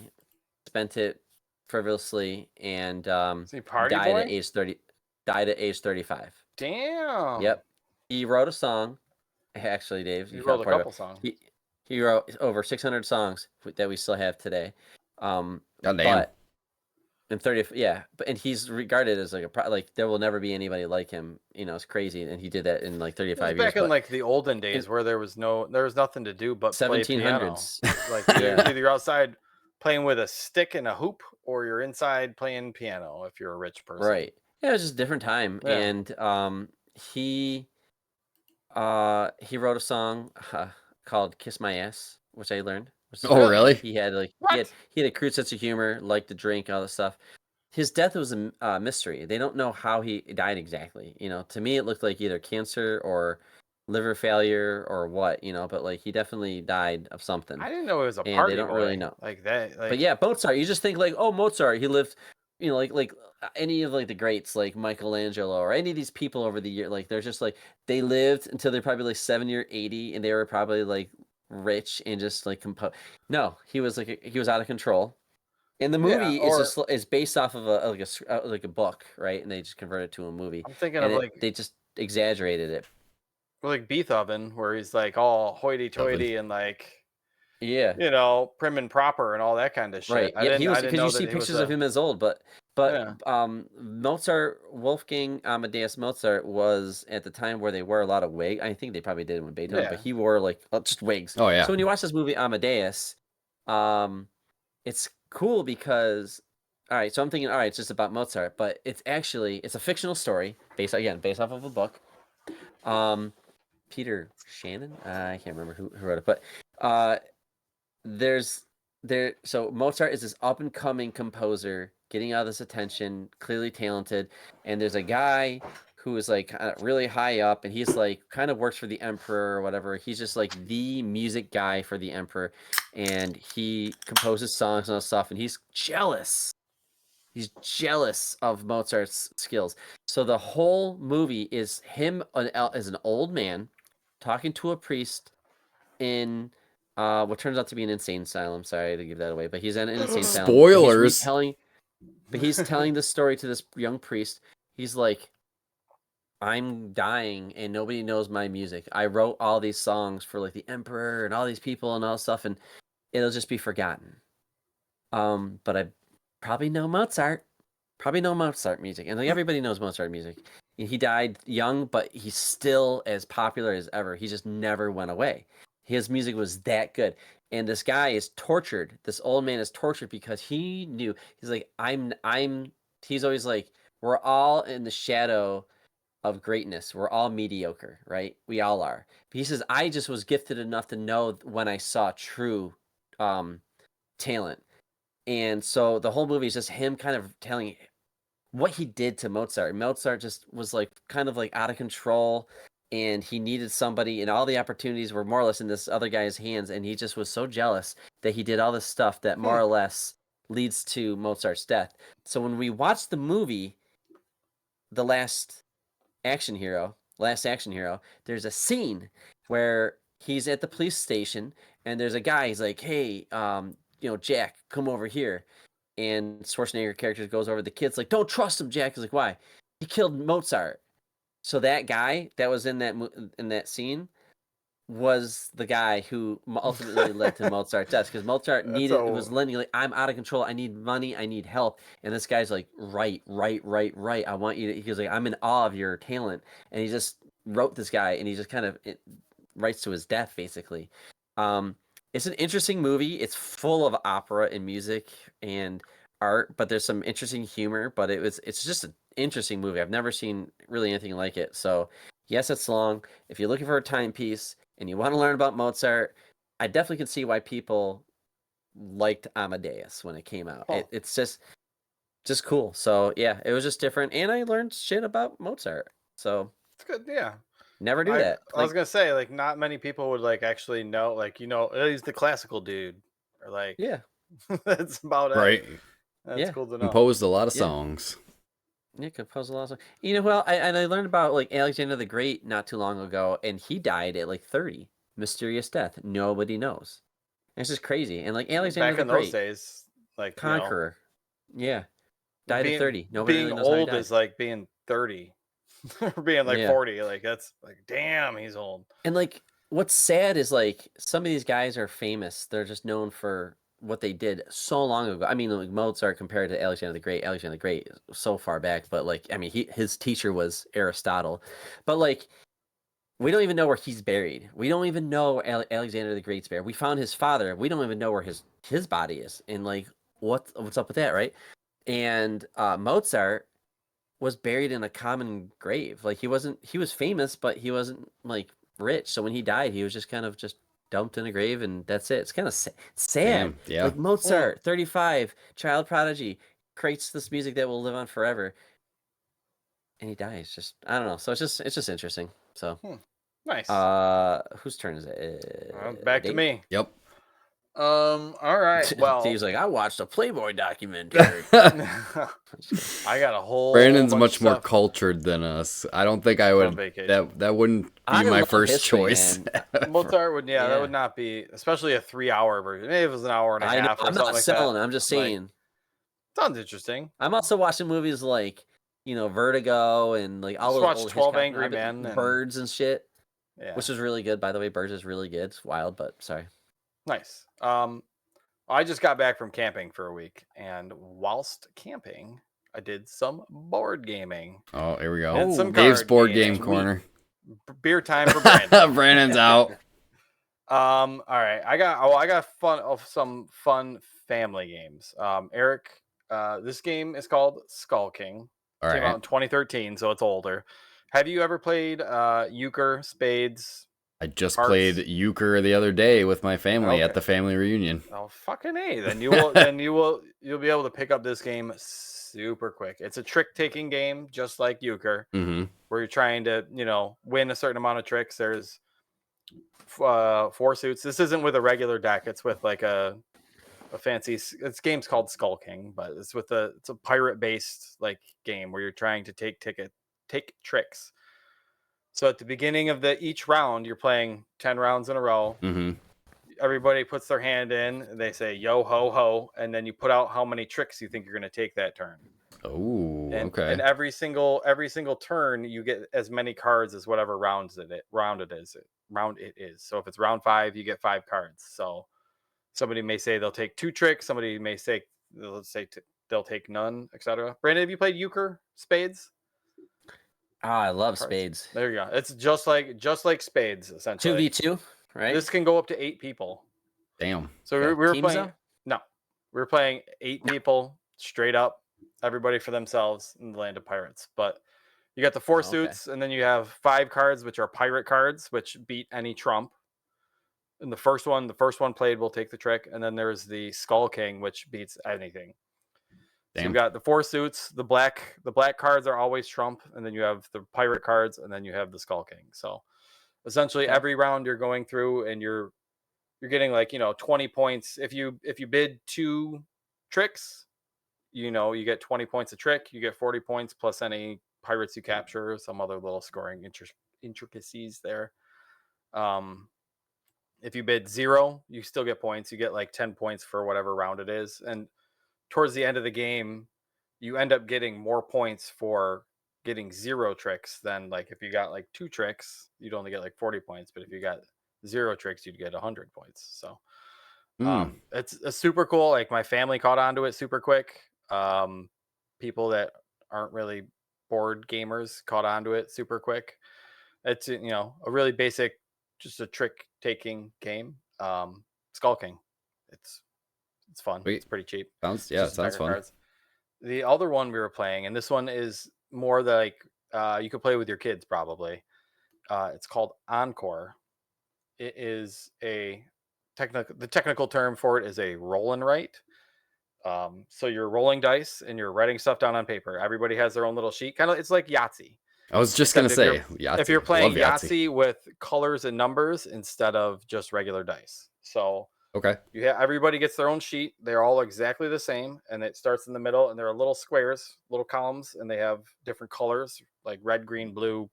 spent it frivolously, and died at age 30. Died at age 35. Damn. Yep. He wrote a song. Actually, Dave, he wrote a couple songs. He wrote over 600 songs that we still have today. Goddamn. But in 30, and he's regarded as like there will never be anybody like him. It's crazy, and he did that in like 35 years. Back in like the olden days, where there was nothing to do but 1700s. Play piano. Like either you're outside playing with a stick and a hoop, or you're inside playing piano if you're a rich person. Right. Yeah, it was just a different time, and he wrote a song called "Kiss My Ass," which I learned. Oh, really? He had he had a crude sense of humor, liked to drink, all this stuff. His death was a mystery. They don't know how he died exactly. To me, it looked like either cancer or liver failure or what. But like he definitely died of something. I didn't know it was a party. And they don't really know like that. But yeah, Mozart. You just think like, oh, Mozart. He lived. Like any of like the greats, like Michelangelo or any of these people over the year, like they're just like they lived until they're probably like 70 or 80, and they were probably like rich and just like No, he was out of control. And the movie is based off of a book, right? And they just converted it to a movie. I'm thinking of they just exaggerated it. Like Beethoven, where he's like all hoity-toity and like. Yeah, prim and proper and all that kind of shit. Right. Yeah, he was, because you see pictures of him as old, but Mozart, Wolfgang Amadeus Mozart was at the time where they wore a lot of wigs. I think they probably did with Beethoven, but he wore like just wigs. Oh yeah. So when you watch this movie Amadeus, it's cool because, all right. So I'm thinking, all right, it's just about Mozart, but it's a fictional story based off of a book. Peter Shannon, I can't remember who wrote it, but so Mozart is this up and coming composer getting all this attention, clearly talented, and there's a guy who is like really high up, and he's like kind of works for the emperor or whatever. He's just like the music guy for the emperor, and he composes songs and all stuff, and he's jealous. He's jealous of Mozart's skills. So the whole movie is him as an old man talking to a priest in what turns out to be an insane asylum. Sorry to give that away, but he's in an insane asylum. Spoilers. He's telling this story to this young priest. He's like, I'm dying and nobody knows my music. I wrote all these songs for like the emperor and all these people and all this stuff, and it'll just be forgotten. But I probably know Mozart. Probably know Mozart music. And like everybody knows Mozart music. He died young, but he's still as popular as ever. He just never went away. His music was that good. And this guy is tortured. This old man is tortured because he knew, he's like, he's always like, we're all in the shadow of greatness. We're all mediocre, right? We all are. But he says, I just was gifted enough to know when I saw true talent. And so the whole movie is just him kind of telling what he did to Mozart. Mozart just was like kind of like out of control, and he needed somebody, and all the opportunities were more or less in this other guy's hands, and he just was so jealous that he did all this stuff that more or less leads to Mozart's death. So when we watch the movie, The Last Action Hero, there's a scene where he's at the police station, and there's a guy, he's like, hey, Jack, come over here. And Schwarzenegger character goes over, the kid's like, don't trust him, Jack. He's like, why? He killed Mozart. So that guy that was in that scene was the guy who ultimately led to Mozart's death, because Mozart was lending, like, I'm out of control. I need money. I need help. And this guy's like, right. I want you to, he goes like, I'm in awe of your talent. And he just wrote this guy, and he just kind of writes to his death, basically. It's an interesting movie. It's full of opera and music and art, but there's some interesting humor. But it's just an interesting movie. I've never seen really anything like it. So yes, it's long. If you're looking for a timepiece and you want to learn about Mozart, I definitely can see why people liked Amadeus when it came out. Oh. It's just cool. So yeah, it was just different, and I learned shit about Mozart. So it's good. Yeah. Never do that. I was gonna say, like, not many people would like actually know, like, he's the classical dude, or like, yeah, that's about it. Right. That's cool to know. Composed a lot of songs. Yeah, composed a lot of songs. Well, I learned about like Alexander the Great not too long ago, and he died at like 30, mysterious death. Nobody knows. It's just crazy. And like Alexander back the in Great, those days, like conqueror, died at 30. Nobody being really knows how he old died. is like being 30. Or being like 40, like that's like, damn, he's old. And like what's sad is like some of these guys are famous. They're just known for what they did so long ago. I mean, like Mozart compared to Alexander the Great. Alexander the Great is so far back, but like, I mean, his teacher was Aristotle. But like, we don't even know where he's buried. We don't even know Alexander the Great's buried. We found his father. We don't even know where his body is. And like, what's up with that, right? And Mozart was buried in a common grave. Like he was famous, but he wasn't like rich. So when he died, he was just kind of just dumped in a grave, and that's it. It's kind of sad. Damn, yeah. Like Mozart, 35, child prodigy, creates this music that will live on forever, and he dies. Just, I don't know. So it's just interesting. So nice. Whose turn is it? Back to me. Yep. All right. Well, Dave's like, I watched a Playboy documentary. I got a whole. Brandon's much more cultured than us. I don't think I would. That wouldn't be my first choice. Mozart would, that would not be, especially a 3-hour version. Maybe if it was an hour and a half. I'm not selling. I'm just saying. Sounds interesting. I'm also watching movies like, Vertigo and like all those old 12 Angry Men, Birds and shit. Yeah. Which is really good, by the way. Birds is really good. It's wild, but sorry. Nice. I just got back from camping for a week, and whilst camping, I did some board gaming. Oh, here we go. And some Dave's board gaming. game corner. Beer time for Brandon. Brandon's out. All right. I got some fun family games. Eric, this game is called Skull King. All Came out in 2013, so it's older. Have you ever played euchre, spades? I just played euchre the other day with my family at the family reunion. Oh, fucking A. Then you'll be able to pick up this game super quick. It's a trick-taking game, just like euchre, where you're trying to, win a certain amount of tricks. There's 4 suits. This isn't with a regular deck. It's with like a fancy. This game's called Skull King, but it's a pirate-based like game where you're trying to take tricks. So at the beginning of each round, you're playing 10 rounds in a row. Everybody puts their hand in. They say, yo, ho, ho. And then you put out how many tricks you think you're going to take that turn. Oh, okay. And every single turn, you get as many cards as whatever round it is. So if it's round 5, you get 5 cards. So somebody may say they'll take 2 tricks. Somebody may say, they'll take none, etc. Brandon, have you played euchre, spades? Oh, I love spades. There you go. It's just like spades, essentially. 2v2, right? This can go up to 8 people. Damn. So we were playing. No, we were playing 8 people straight up, everybody for themselves in the land of pirates. But you got the 4 suits, and then you have 5 cards, which are pirate cards, which beat any trump. And the first one played will take the trick, and then there's the Skull King, which beats anything. Damn. So you got the 4 suits. The black cards are always trump, and then you have the pirate cards, and then you have the Skull King. So essentially, every round you're going through, and you're getting 20 points. If you bid 2 tricks, you get 20 points a trick. You get 40 points plus any pirates you capture, some other little scoring intricacies there. If you bid 0, you still get points. You get 10 points for whatever round it is. And towards the end of the game, you end up getting more points for getting 0 tricks than if you got 2 tricks, you'd only get 40 points. But if you got 0 tricks, you'd get 100 points. So it's super cool. My family caught on to it super quick. People that aren't really board gamers caught on to it super quick. It's a really basic, just a trick taking game. Skull King. It's fun. Sweet. It's pretty cheap. Sounds fun. Cards. The other one we were playing, and this one is more you could play with your kids probably. It's called Encore. It is the technical term for it is a roll and write. So you're rolling dice and you're writing stuff down on paper. Everybody has their own little sheet. It's like Yahtzee. I was just going to say, Yahtzee. If you're playing Yahtzee with colors and numbers instead of just regular dice. So everybody gets their own sheet. They're all exactly the same. And it starts in the middle, and there are little squares, little columns, and they have different colors, like red, green, blue,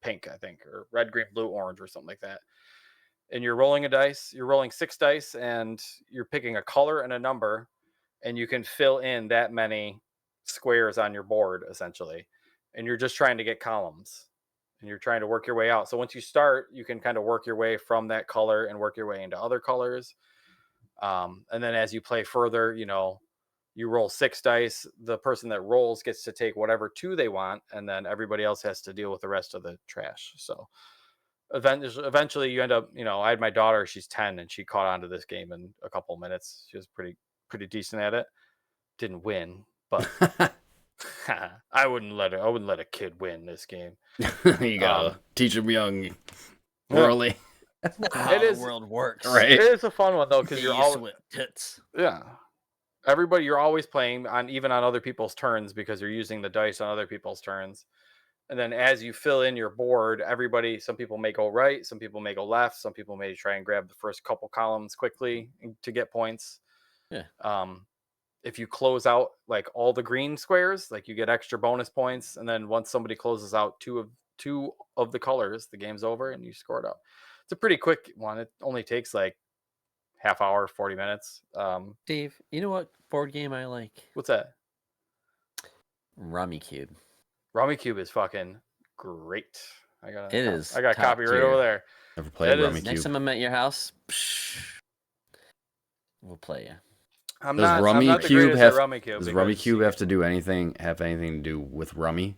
pink, I think, or red, green, blue, orange, or something like that. And you're rolling a dice. You're rolling 6 dice, and you're picking a color and a number, and you can fill in that many squares on your board, essentially. And you're just trying to get columns, and you're trying to work your way out. So once you start, you can kind of work your way from that color and work your way into other colors. And then as you play further, you roll 6 dice. The person that rolls gets to take whatever 2 they want, and then everybody else has to deal with the rest of the trash. So eventually you end up, I had my daughter, she's 10, and she caught on to this game in a couple of minutes. She was pretty decent at it. Didn't win, but I wouldn't let a kid win this game. You gotta teach them young, early. That's not how the world works. Right. It is a fun one though, because you're all tits. Yeah. Everybody, you're always playing even on other people's turns, because you're using the dice on other people's turns. And then as you fill in your board, some people may go right, some people may go left, some people may try and grab the first couple columns quickly to get points. Yeah. If you close out all the green squares, you get extra bonus points. And then once somebody closes out two of the colors, the game's over and you score it up. It's a pretty quick one. It only takes half hour, 40 minutes. Dave, you know what board game I like? What's that? Rummy Cube. Rummy Cube is fucking great. I got a copy right over there. Never played Rummy Cube. Next time I'm at your house, we'll play you. Does Rummy Cube have to do anything to do with Rummy,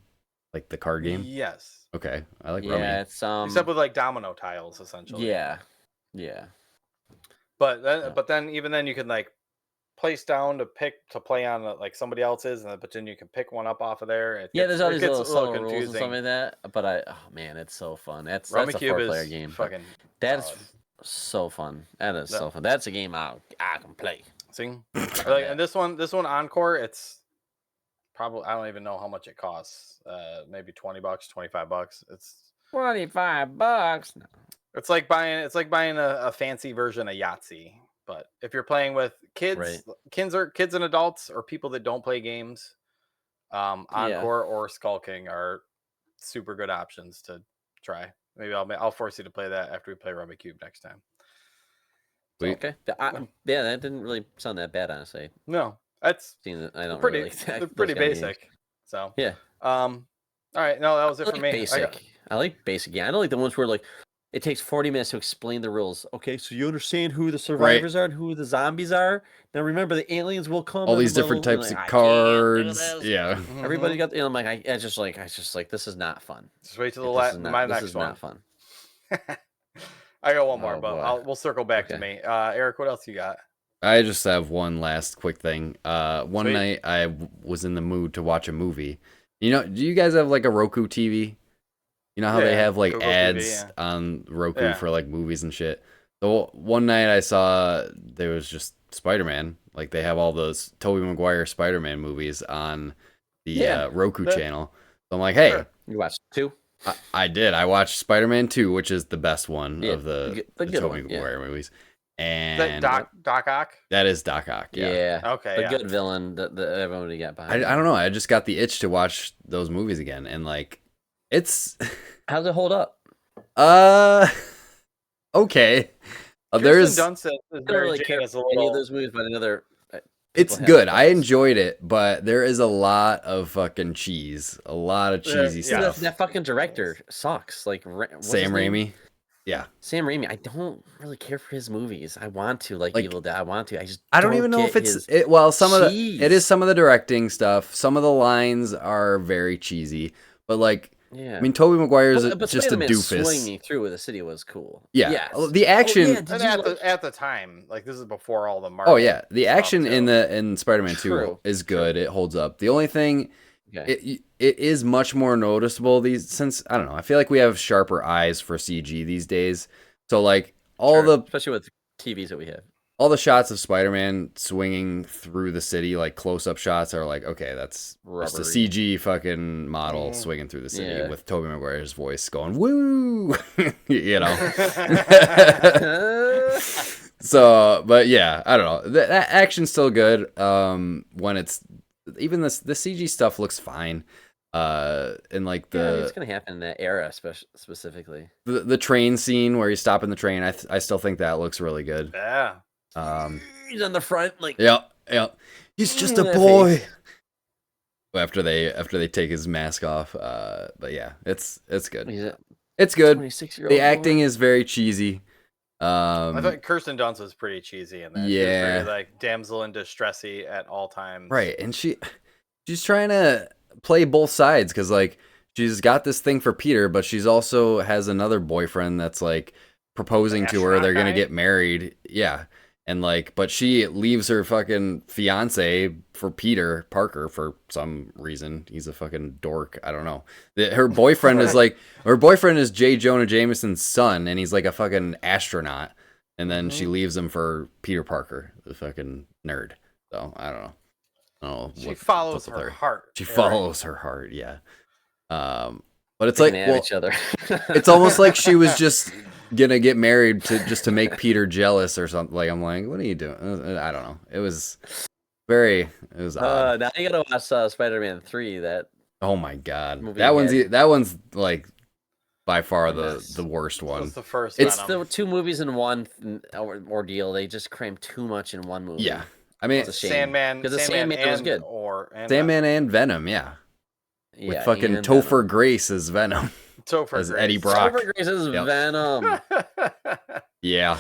like the card game? Yes. Okay, I like Rummy. Yeah, it's except with domino tiles, essentially. Yeah. But then even then you can place down to play on somebody else's, but then you can pick one up off of there. There's all these little subtle rules and stuff like that. But it's so fun. That's a 4-player game. Fucking that's so fun. That is so fun. That's a game I can play. See, and this one Encore, it's probably, I don't even know how much it costs. Maybe $20, $25. It's $25. No. It's like buying a fancy version of Yahtzee. But if you're playing with kids, kids and adults, or people that don't play games, Encore or Skull King are super good options to try. Maybe I'll force you to play that after we play Rummy Cube next time. Okay. That didn't really sound that bad, honestly. No, that's I don't pretty. really like they're pretty basic. So yeah. All right. No, that was it for me. Basic. I like basic. Yeah, I don't like the ones where it takes 40 minutes to explain the rules. Okay, so you understand who the survivors are and who the zombies are. Now remember, the aliens will come. All these different types of cards. Yeah. Mm-hmm. Everybody got. I'm like, I just like, this is not fun. Just wait till my next one. This is not fun. I got one more, Oh, but boy. we'll circle back to me. Eric, what else you got? I just have one last quick thing. One Sweet. night I was in the mood to watch a movie. You know, do you guys have like a Roku TV? You know how they Yeah, have like Google ads TV, on Roku Yeah. for like movies and shit. So one night I saw there was just Spider-Man. Like they have all those Tobey Maguire Spider-Man movies on the Roku channel. So I'm like, hey, Sure. You watched 2? I did. I watched Spider-Man 2, which is the best one Yeah, of the good Tobey one, Maguire movies. Is And that Doc Ock? that is Doc Ock, yeah. Yeah. Okay, The yeah. good villain that everybody got behind. I don't know. I just got the itch to watch those movies again, and like, it's How's it hold up? okay. Kirsten There's Dunst is I don't Mary really Jane care is a for any of little. those movies, but another. it's good. I enjoyed it, but there is a lot of fucking cheese, a lot of cheesy Yeah. stuff. That fucking director sucks. Like what's his Sam name? Raimi, yeah. Sam Raimi. I don't really care for his movies. I want to like Evil Dead. I want to. I don't even know if it's well. Some of it is some of the directing stuff. Some of the lines are very cheesy, but like. Yeah. I mean, Tobey Maguire's but just a Spider-Man doofus. swinging through with the city was cool. Yeah, Yes. the action. Oh, yeah. And at the time, like this is before all the Marvel. Oh yeah, the action in Spider-Man 2 True. is good. It holds up. The only thing, Okay. it is much more noticeable since I don't know. I feel like we have sharper eyes for CG these days. So like especially with TVs that we have. All the shots of Spider-Man swinging through the city, like close-up shots, are like, okay, that's just a CG fucking model swinging through the city with Tobey Maguire's voice going, woo! You know? So, but yeah, I don't know. That action's still good. When it's, even the CG stuff looks fine. And like it's gonna happen in that era, specifically. The train scene where he's stopping the train, I still think that looks really good. Yeah. He's on the front, like yep. He's just a boy. After they take his mask off, but yeah, it's good. It's good. The acting is very cheesy. I thought Kirsten Dunst was pretty cheesy in that. Yeah, she was very like damsel in distressy at all times. Right, and she's trying to play both sides because like she's got this thing for Peter, but she's also has another boyfriend that's like proposing to her. They're gonna get married. Yeah. And like, but she leaves her fucking fiance for Peter Parker for some reason. He's a fucking dork. I don't know. Her boyfriend is J. Jonah Jameson's son, and he's like a fucking astronaut. And then she leaves him for Peter Parker, the fucking nerd. So I don't know. She follows her heart. She follows her heart. Yeah. But it's they like each other. It's almost like she was just gonna get married to make Peter jealous or something. Like I'm like, what are you doing? I don't know. It was odd. Now you gotta watch Spider-Man 3. Oh my god, that one's like by far the worst one. It's the first. It's the 2 movies in one ordeal. They just crammed too much in one movie. Yeah, I mean, Sandman, because the Sandman was good. Sandman and Venom, yeah. With fucking Topher Grace as Venom. As Eddie Brock. Topher Grace as Venom. Yeah.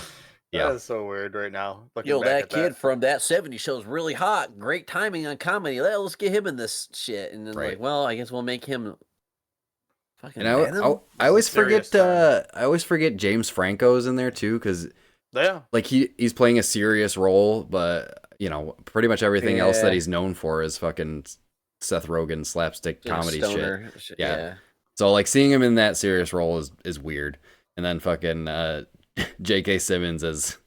That is so weird right now. Yo, that kid from that 70s show is really hot. Great timing on comedy. Let's get him in this shit. And then like, well, I guess we'll make him fucking Venom. I always forget James Franco's in there too, because like he's playing a serious role, but you know, pretty much everything else that he's known for is fucking Seth Rogen slapstick comedy shit. Yeah. So like seeing him in that serious role is weird. And then fucking J.K. Simmons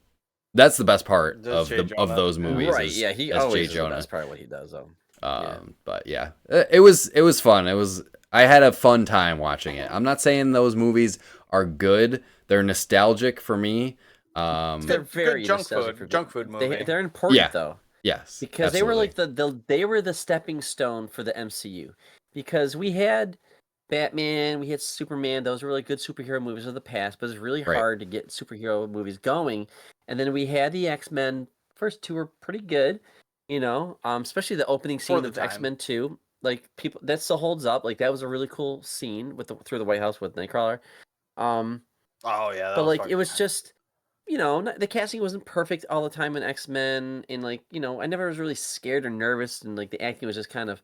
that's the best part of those movies. Right? Yeah, he always is the best part of what he does though. But yeah, it was fun. I had a fun time watching it. I'm not saying those movies are good. They're nostalgic for me. They're very junk food movie. They're important though. Yes, because they were like they were the stepping stone for the MCU. Because we had Batman, we had Superman. Those were really good superhero movies of the past, but it's really hard to get superhero movies going. And then we had the X-Men. First 2 were pretty good, you know, especially the opening scene of X-Men 2. Like people, that still holds up. Like that was a really cool scene through the White House with Nightcrawler. Oh yeah, but like it was just, you know, the casting wasn't perfect all the time in X-Men, and like, you know, I never was really scared or nervous, and like the acting was just kind of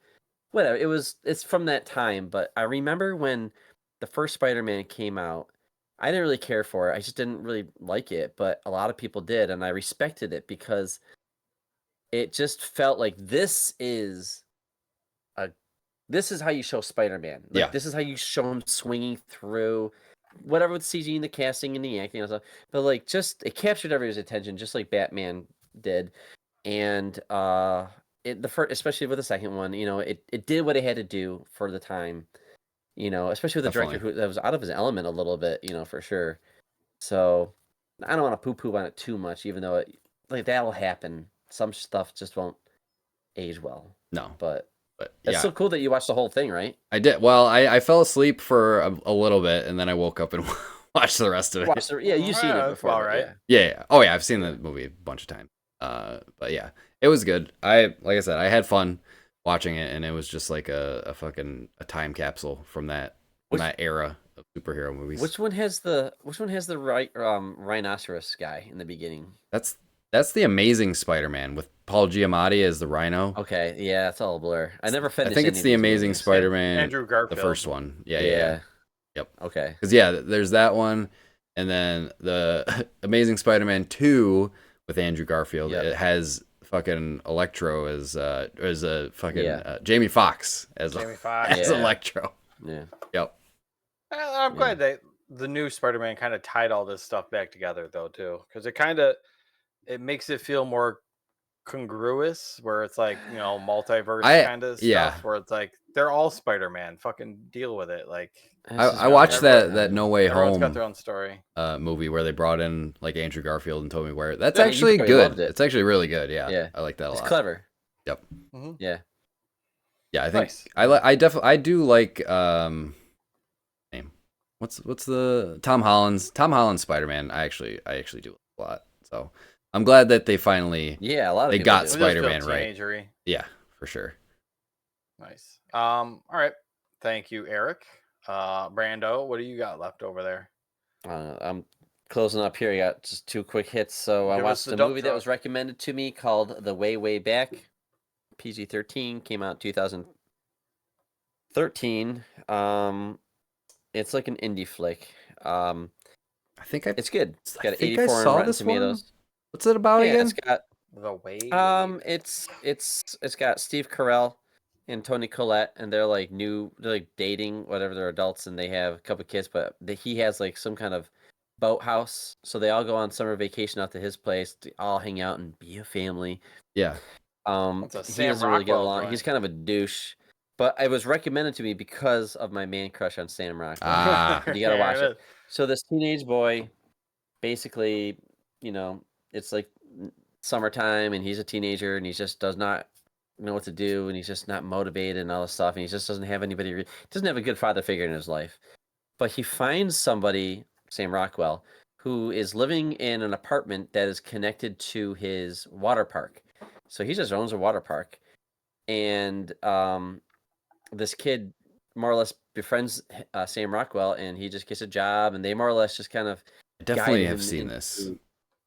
whatever. It's from that time. But I remember when the first Spider-Man came out, I didn't really care for it. I just didn't really like it, but a lot of people did, and I respected it because it just felt like this is how you show Spider-Man. Like this is how you show him swinging through whatever with CG and the casting and the acting and stuff. But like just it captured everybody's attention just like Batman did. And the first, especially with the second one, it did what it had to do for the time. Especially with the director that was out of his element a little bit, for sure. So I don't want to poo-poo on it too much, even though that'll happen. Some stuff just won't age well. No. But it's so cool that you watched the whole thing, right? I did. Well, I fell asleep for a little bit, and then I woke up and watched the rest of it. You've seen it before, right? Yeah. Oh yeah, I've seen the movie a bunch of times. But yeah, it was good. Like I said, I had fun watching it, and it was just like a fucking time capsule from that era of superhero movies. Which one has the rhinoceros guy in the beginning? That's the Amazing Spider-Man with Paul Giamatti as the Rhino. Okay, yeah, it's all a blur. I never finished. I think it's the Amazing Spider-Man, Andrew Garfield, the first one. Yeah. Yep. Okay. Because there's that one, and then the Amazing Spider-Man 2 with Andrew Garfield. Yep. It has fucking Electro as a fucking Jamie Foxx as Electro. Yeah. Yep. I'm glad that the new Spider-Man kind of tied all this stuff back together, though, too, because it makes it feel more congruous, where it's like multiverse kind of stuff, where it's like they're all Spider-Man. Fucking deal with it. Like I watched that No Way Home. Everyone's got their own story. Movie where they brought in like Andrew Garfield and Tobey Maguire. That's actually good. It's actually really good. Yeah. I like that a lot. It's clever. Yep. Mm-hmm. Yeah. Yeah, I think I do like name. What's the Tom Holland's Spider-Man? I actually do a lot. So I'm glad that they finally a lot of they got Spider-Man right. Yeah, for sure. Nice. All right. Thank you, Eric. Brando, what do you got left over there? I'm closing up here. I got just two quick hits. So I watched a movie that was recommended to me called The Way, Way Back. PG-13, came out 2013. It's like an indie flick. I think it's good. It's got 84 on Rotten Tomatoes. What's it about again? It's got The Way. It's got Steve Carell and Toni Collette, and they're like dating, whatever, they're adults, and they have a couple kids, but he has like some kind of boathouse, so they all go on summer vacation out to his place to all hang out and be a family. Yeah. He doesn't really get along. He's kind of a douche, but it was recommended to me because of my man crush on Sam Rockwell. You gotta watch it. So this teenage boy, basically, it's like summertime, and he's a teenager, and he just does not know what to do, and he's just not motivated and all this stuff, and he just doesn't have anybody. Doesn't have a good father figure in his life. But he finds somebody, Sam Rockwell, who is living in an apartment that is connected to his water park. So he just owns a water park, and this kid more or less befriends Sam Rockwell, and he just gets a job, and they more or less just kind of definitely have seen this,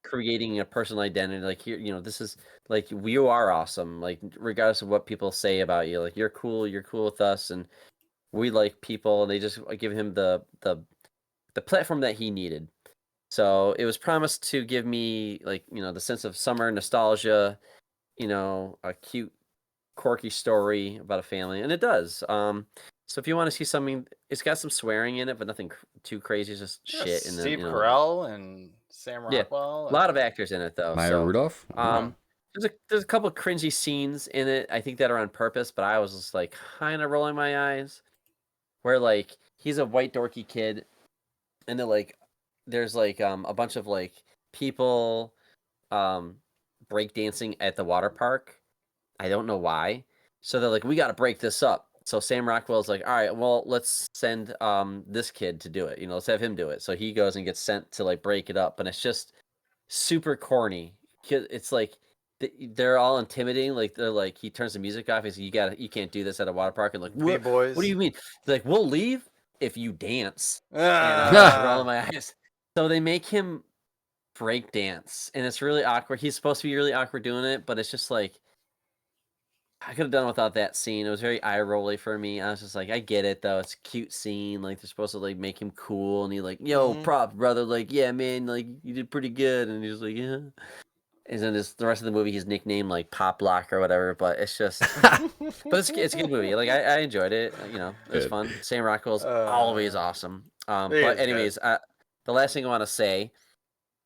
creating a personal identity. Like, here, this is like, you are awesome. Like, regardless of what people say about you, like, you're cool with us, and we like people. And they just give him the platform that he needed. So it was promised to give me like the sense of summer nostalgia. A cute, quirky story about a family, and it does. So if you want to see something, it's got some swearing in it, but nothing too crazy. It's just shit. And Steve Carell and Sam Rockwell. A lot of actors in it though. Maya Rudolph. There's a couple of cringy scenes in it. I think that are on purpose, but I was just like kind of rolling my eyes. Where like he's a white dorky kid, and then like there's like a bunch of like people breakdancing at the water park. I don't know why. So they're like, we got to break this up. So Sam Rockwell's like, all right, well, let's send this kid to do it. Let's have him do it. So he goes and gets sent to like break it up, and it's just super corny. It's like they're all intimidating. Like they're like, he turns the music off. He's like, you can't do this at a water park. And like, what do you mean? They're like, we'll leave if you dance. And rolling my eyes. So they make him break dance, and it's really awkward. He's supposed to be really awkward doing it, but it's just like, I could have done without that scene. It was very eye rolly for me. I was just like, I get it though. It's a cute scene. Like they're supposed to like make him cool, and he like, yo, props, brother. Like, yeah, man, like you did pretty good. And he's like, yeah. And then the rest of the movie, he's nicknamed like Pop Lock or whatever. But it's just, but it's a good movie. Like I enjoyed it. You know, it was fun. Sam Rockwell's always awesome. But anyways, the last thing I want to say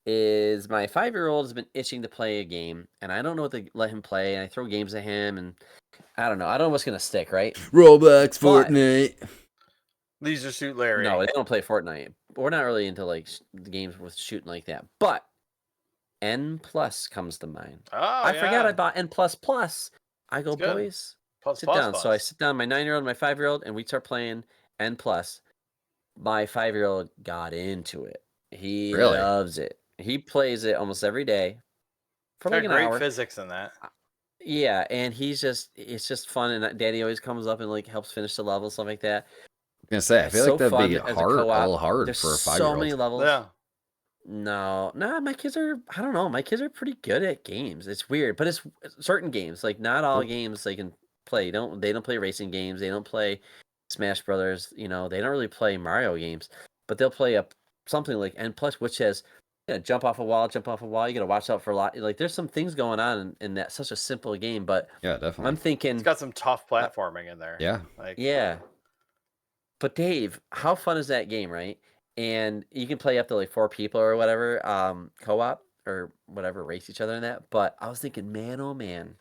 is my 5-year-old has been itching to play a game, and I don't know what to let him play. And I throw games at him, and I don't know. I don't know what's gonna stick, right? Roblox, Fortnite. Leisure Suit Larry. No, they don't play Fortnite. We're not really into like the games with shooting like that. But N Plus comes to mind. Oh, I forgot I bought N Plus Plus. I go, boys, sit down. So I sit down, my 9-year-old, my 5-year-old, and we start playing N Plus. My 5-year-old got into it. He loves it. He plays it almost every day for like an hour. Great physics in that. Yeah, and it's just fun, and Daddy always comes up and like helps finish the level, stuff like that. I was gonna say, I feel like that'd be a little hard for a 5-year-old. So many levels. Yeah. No, my kids are. I don't know. My kids are pretty good at games. It's weird, but it's certain games. Like not all games they can play. They don't play racing games. They don't play Smash Brothers. You know, they don't really play Mario games, but they'll play something like N Plus, which has jump off a wall. You got to watch out for a lot. Like there's some things going on in that such a simple game, but yeah, definitely. I'm thinking it's got some tough platforming in there. Yeah, yeah. But Dave, how fun is that game, right? And you can play up to like 4 people or whatever, co-op or whatever, race each other in that. But I was thinking, man, oh man,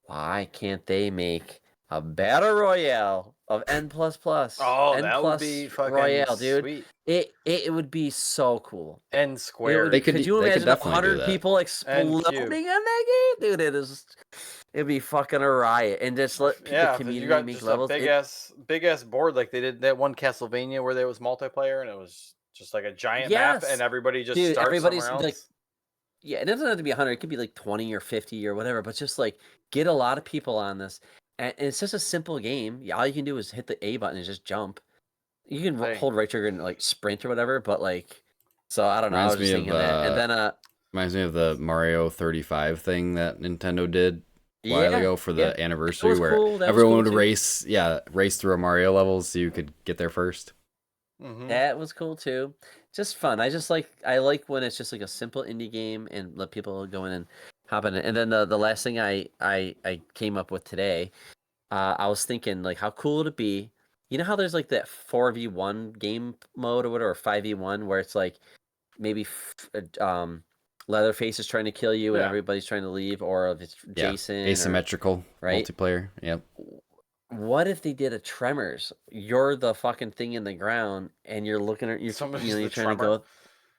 why can't they make a battle royale of N++? Oh, N that would be fucking royale, dude. Sweet. It would be so cool. N squared. Could you imagine 100 people exploding on that game, dude? It'd be fucking a riot, and just let the community make levels. Big ass board like they did that one Castlevania where there was multiplayer, and it was just like a giant map, and everybody just starts somewhere else. Like, yeah, it doesn't have to be 100. It could be like 20 or 50 or whatever, but just like get a lot of people on this. And it's just a simple game. All you can do is hit the A button and just jump. You can hold right trigger and like sprint or whatever, but like, so I don't know. I was just thinking that. And then reminds me of the Mario 35 thing that Nintendo did a while ago for the anniversary, where everyone would race through a Mario level so you could get there first. Mm-hmm. That was cool too. Just fun. I like when it's just like a simple indie game and let people go in and hop in it. And then the last thing I came up with today, I was thinking like how cool would it be? You know how there's like that 4v1 game mode or whatever, or 5v1 where it's like maybe Leatherface is trying to kill you and everybody's trying to leave, or if it's Jason, asymmetrical multiplayer. Yep. What if they did a Tremors? You're the fucking thing in the ground, and you're looking at you're trying to go,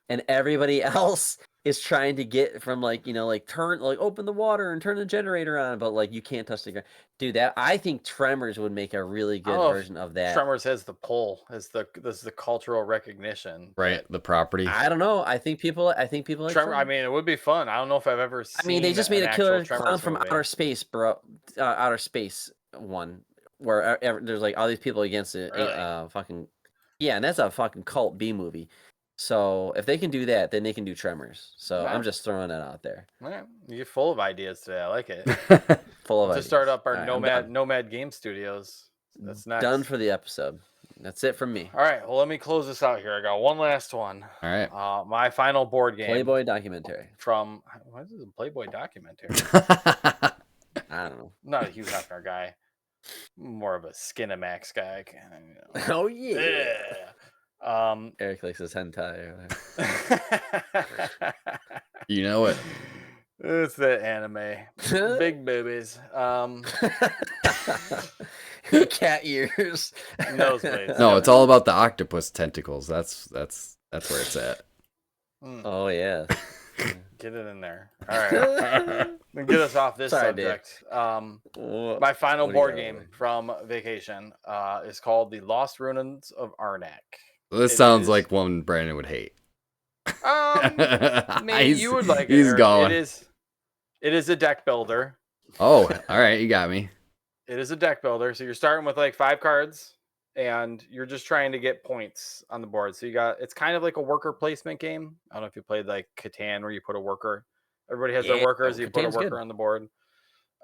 and everybody else is trying to get from like open the water and turn the generator on, but like you can't touch the ground. Dude, I think Tremors would make a really good version of that. Tremors has the pull, has the cultural recognition, right? The property. I don't know. I think people like Tremors. I mean, it would be fun. I don't know if I've ever seen. I mean, they just made a killer clown from outer space, bro. Outer Space one where there's like all these people against it. Really? Fucking yeah, and that's a fucking cult B movie. So if they can do that, then they can do Tremors. So I'm just throwing that out there. Right. You're full of ideas today. I like it. Full of ideas. To start up our Nomad Game Studios. That's nice. Done for the episode. That's it from me. All right. Well, let me close this out here. I got one last one. All right. My final board game. Playboy documentary. What is it? A Playboy documentary? I don't know. I'm not a Hugh Hefner guy. More of a Skinamax guy. Oh yeah. Eric likes his hentai. You know it. It's that anime. Big boobies. Cat ears. Nosebleeds. No, it's all about the octopus tentacles. That's where it's at. Oh yeah. Get it in there. All right. Get us off this subject. My final board game from vacation is called The Lost Ruins of Arnak. This sounds like one Brandon would hate. Maybe you would like it. He's going. It is a deck builder. Oh, all right, you got me. It is a deck builder. So you're starting with like 5 cards, and you're just trying to get points on the board. So it's kind of like a worker placement game. I don't know if you played like Catan, where you put a worker. Everybody has their workers. You put a worker on the board.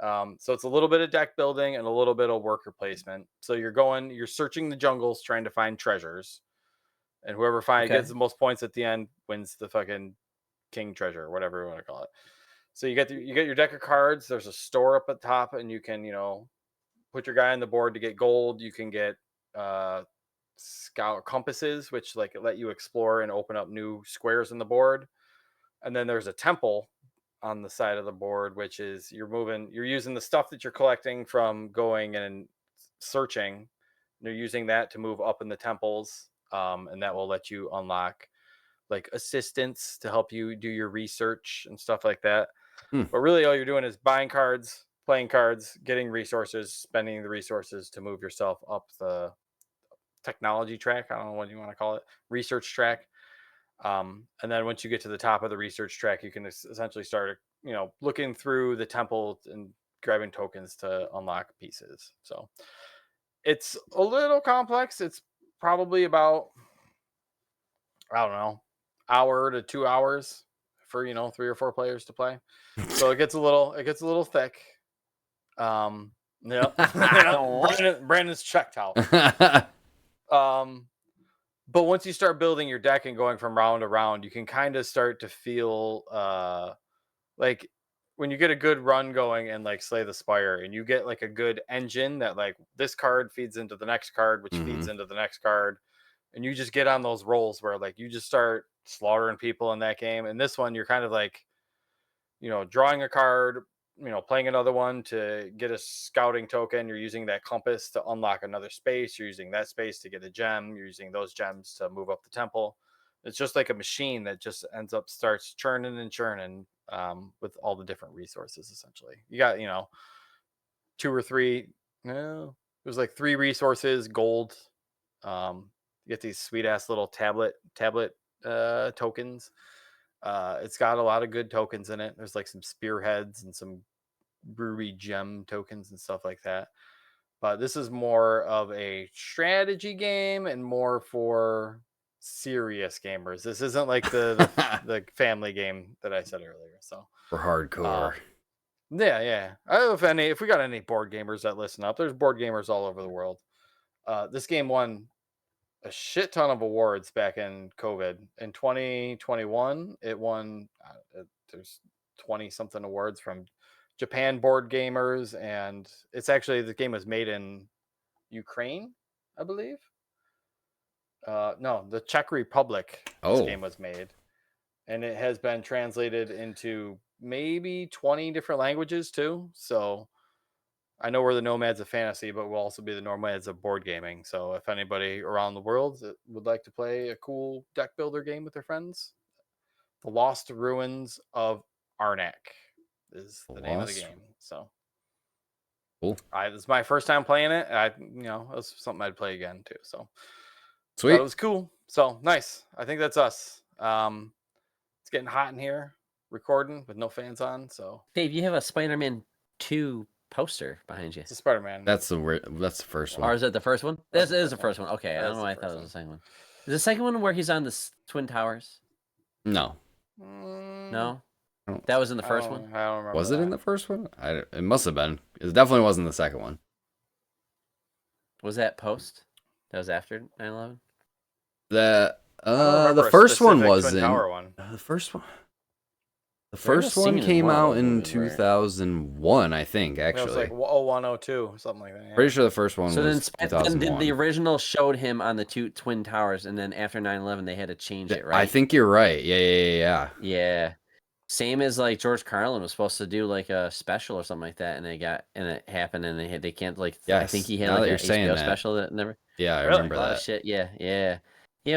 So it's a little bit of deck building and a little bit of worker placement. So you're searching the jungles trying to find treasures, and whoever gets the most points at the end wins the fucking king treasure, whatever you want to call it. So you get your deck of cards. There's a store up at the top, and you can put your guy on the board to get gold. You can get scout compasses, which like let you explore and open up new squares in the board. And then there's a temple on the side of the board, which is you're using the stuff that you're collecting from going and searching. You're using that to move up in the temples, and that will let you unlock like assistants to help you do your research and stuff like that. But really all you're doing is buying cards, playing cards, getting resources, spending the resources to move yourself up the technology track. I don't know what you want to call it, research track. And then once you get to the top of the research track, you can essentially start, looking through the temple and grabbing tokens to unlock pieces. So it's a little complex. It's probably about, I don't know, hour to 2 hours for 3 or 4 players to play. So it gets a little thick. Yep. Brandon's checked out. But once you start building your deck and going from round to round, you can kind of start to feel like when you get a good run going and like Slay the Spire, and you get like a good engine that like this card feeds into the next card, which feeds into the next card, and you just get on those rolls where like you just start slaughtering people in that game. And this one, you're kind of like, drawing a card, playing another one to get a scouting token. You're using that compass to unlock another space. You're using that space to get a gem. You're using those gems to move up the temple. It's just like a machine that just starts churning and churning with all the different resources. Essentially, you got 2 or 3. No, there's like 3 resources, gold. You get these sweet ass little tablet tokens. It's got a lot of good tokens in it. There's like some spearheads and some ruby gem tokens and stuff like that. But this is more of a strategy game and more for serious gamers. This isn't like the family game that I said earlier. So for hardcore. Yeah. I don't know if we got any board gamers that listen up. There's board gamers all over the world. This game won a shit ton of awards back in COVID. In 2021, it won there's 20 something awards from Japan board gamers, and the game was made in Ukraine, I believe. No, the Czech Republic. This game was made, and it has been translated into maybe 20 different languages too. So I know we're the Nomads of Fantasy, but we'll also be the Nomads of board gaming. So if anybody around the world would like to play a cool deck builder game with their friends, The Lost Ruins of Arnak is the name of the game. So cool. This is my first time playing it. It was something I'd play again too. So sweet. It was cool. So nice. I think that's us. It's getting hot in here, recording with no fans on. So Dave, you have a Spider-Man 2 poster behind you. It's a Spider-Man. That's the first one. Or is it the first one? This is the first one. Okay, I don't know why I thought it was the second one. Is the second one where he's on the Twin Towers? No. No? That was in the first one? I don't remember. Was it in the first one? It must have been. It definitely wasn't the second one. Was that post? That was after 9/11? The first one wasn't. The first one. The first one came out in 2001, I think, actually. It was like 0102, something like that. Yeah. Pretty sure the first one was 2001. Then the original showed him on the 2 Twin Towers, and then after 9/11, they had to change it, right? I think you're right. Yeah. Yeah. Same as like George Carlin was supposed to do like a special or something like that, and it happened, and they can't like. Yes, I think he had like an HBO special that never. Yeah, I remember that. Shit. Yeah. Yeah,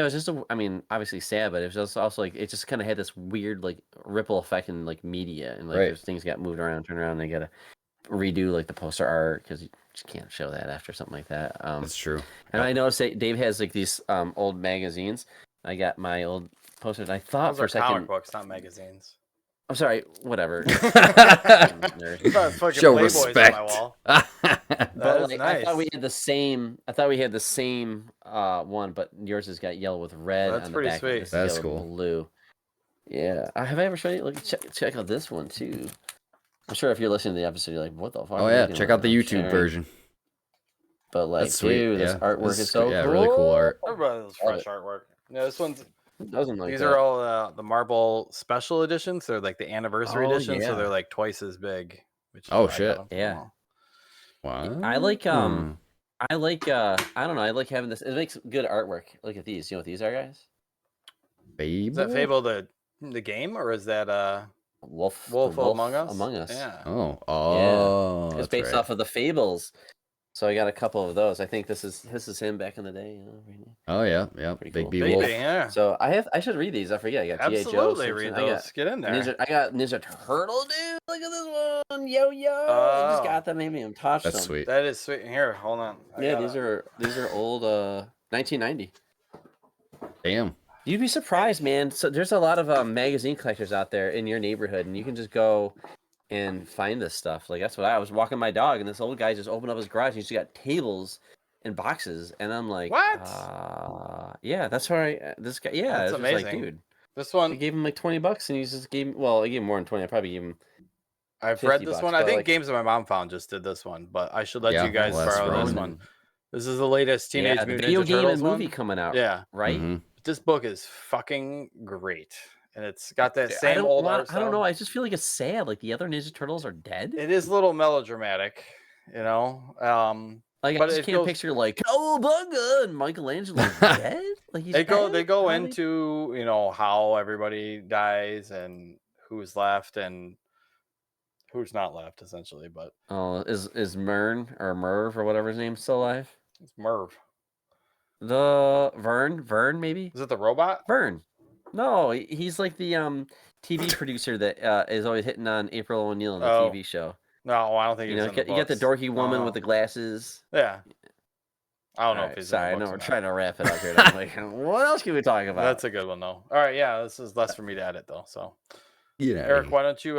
it was just obviously sad, but it was just also like it just kind of had this weird like ripple effect in like media, and like things got moved around, turned around, and they gotta redo like the poster art because you just can't show that after something like that. That's true. And I noticed that Dave has like these old magazines. I got my old posters. I thought for a second, comic books, not magazines. I'm sorry, whatever. Show respect. On my wall. But like, nice. I thought we had the same one, but yours has got yellow with red on the back. Sweet. That's cool. Blue. Yeah. Have I ever shown you? Look, check out this one too. I'm sure if you're listening to the episode, you're like, "What the fuck?" Oh yeah, check out the YouTube version. But like, That's sweet. dude, this artwork is so cool. really cool art. Everybody's fresh artwork. Yeah, this one's. Doesn't like These that. are all the Marble special editions. They're like the anniversary edition, so they're like twice as big. Which is shit! Yeah. Wow. I like I don't know. I like having this. It makes good artwork. Look at these. You know what these are, guys? Fable. Is that Fable the game, or is that Wolf Among Us? Among Us. Yeah. Oh. Yeah. It's based off of the Fables. So I got a couple of those. I think this is him back in the day. You know, really. Oh yeah. Big cool. B Wolf. Yeah. So I should read these. I forget. I got G.I. Joe. Absolutely read those. Get in there. I got Ninja Turtle, dude. Look at this one. Yo. I just got them. Maybe I'm touched them. That's sweet. That is sweet. Here, hold on. These are old 1990. Damn. You'd be surprised, man. So there's a lot of magazine collectors out there in your neighborhood, and you can just go and find this stuff. Like that's what I was walking my dog, and this old guy just opened up his garage, and he's got tables and boxes, and I'm like, what? Yeah, that's where this guy. Yeah, that's amazing, like, dude. This one, I gave him like $20, and he just gave him. Well, I gave him more than 20. I probably gave him. I've read this one. I think Games that my mom found just did this one, but I should let you guys borrow this one. This is the latest Teenage Mutant video Ninja game Turtles and movie coming out. Yeah, right. Mm-hmm. This book is fucking great, and it's got that same old art style. I don't know. I just feel like it's sad. Like the other Ninja Turtles are dead. It is a little melodramatic, you know. Like but I just can't picture like Cowabunga and Michelangelo dead. Like they go into how everybody dies and who's left and who's not left, essentially. But is Merv or whatever his name's still alive? It's Merv. The Vern maybe? Is it the robot? Vern. No, he's like the TV producer that is always hitting on April O'Neil in the TV show. No, I don't think you got the dorky woman with the glasses. Yeah. I don't know if he's sorry. I know we're trying to wrap it up here. I'm like, what else can we talk about? That's a good one though. All right, yeah, this is less for me to edit though. So, Eric, why don't you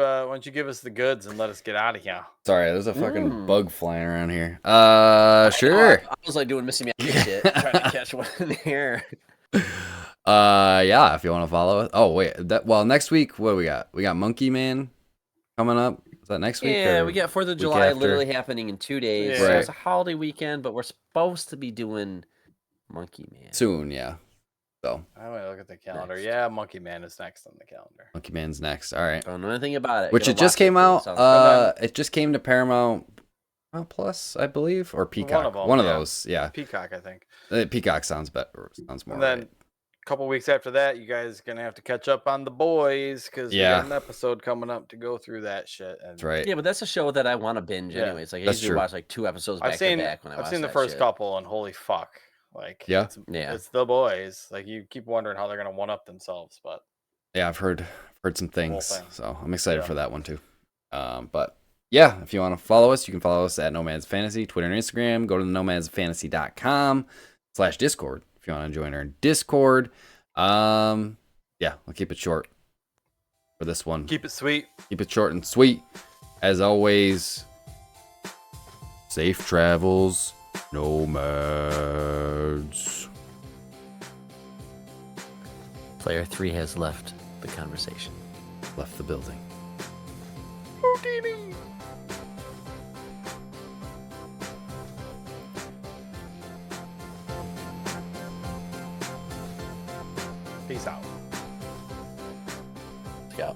give us the goods and let us get out of here? Sorry, there's a fucking bug flying around here. Sure. I was like doing Missy Magic shit, trying to catch one in the air. Yeah, if you want to follow it. Oh wait, next week what do we got? We got Monkey Man coming up. Is that next week? Yeah, we got 4th of July literally happening in 2 days. Yeah. So it's a holiday weekend, but we're supposed to be doing Monkey Man soon. Yeah. So I'm gonna look at the calendar. Yeah, Monkey Man is next on the calendar. Monkey Man's next. All right. Don't know anything about it. Which it just came out. It just came to Paramount Plus, I believe, or Peacock. One of those. Yeah. Peacock, I think. Peacock sounds better. Sounds more. And then a couple weeks after that, you guys are gonna have to catch up on The Boys because we got an episode coming up to go through that shit. And that's right. Yeah, but that's a show that I want to binge anyway. It's like I usually watch like 2 episodes back to back when I watch. I've seen the first couple, and holy fuck. Like it's The Boys. Like you keep wondering how they're gonna one up themselves, but yeah, I've heard some things, so I'm excited for that one too. But yeah, if you want to follow us, you can follow us at Nomads Fantasy, Twitter and Instagram. Go to the nomadsfantasy.com/Discord if you want to join our Discord. Yeah, we'll keep it short for this one. Keep it sweet. Keep it short and sweet. As always, safe travels. Nomads. Player 3 has left the conversation. Left the building. Houdini. Peace out. Let's go.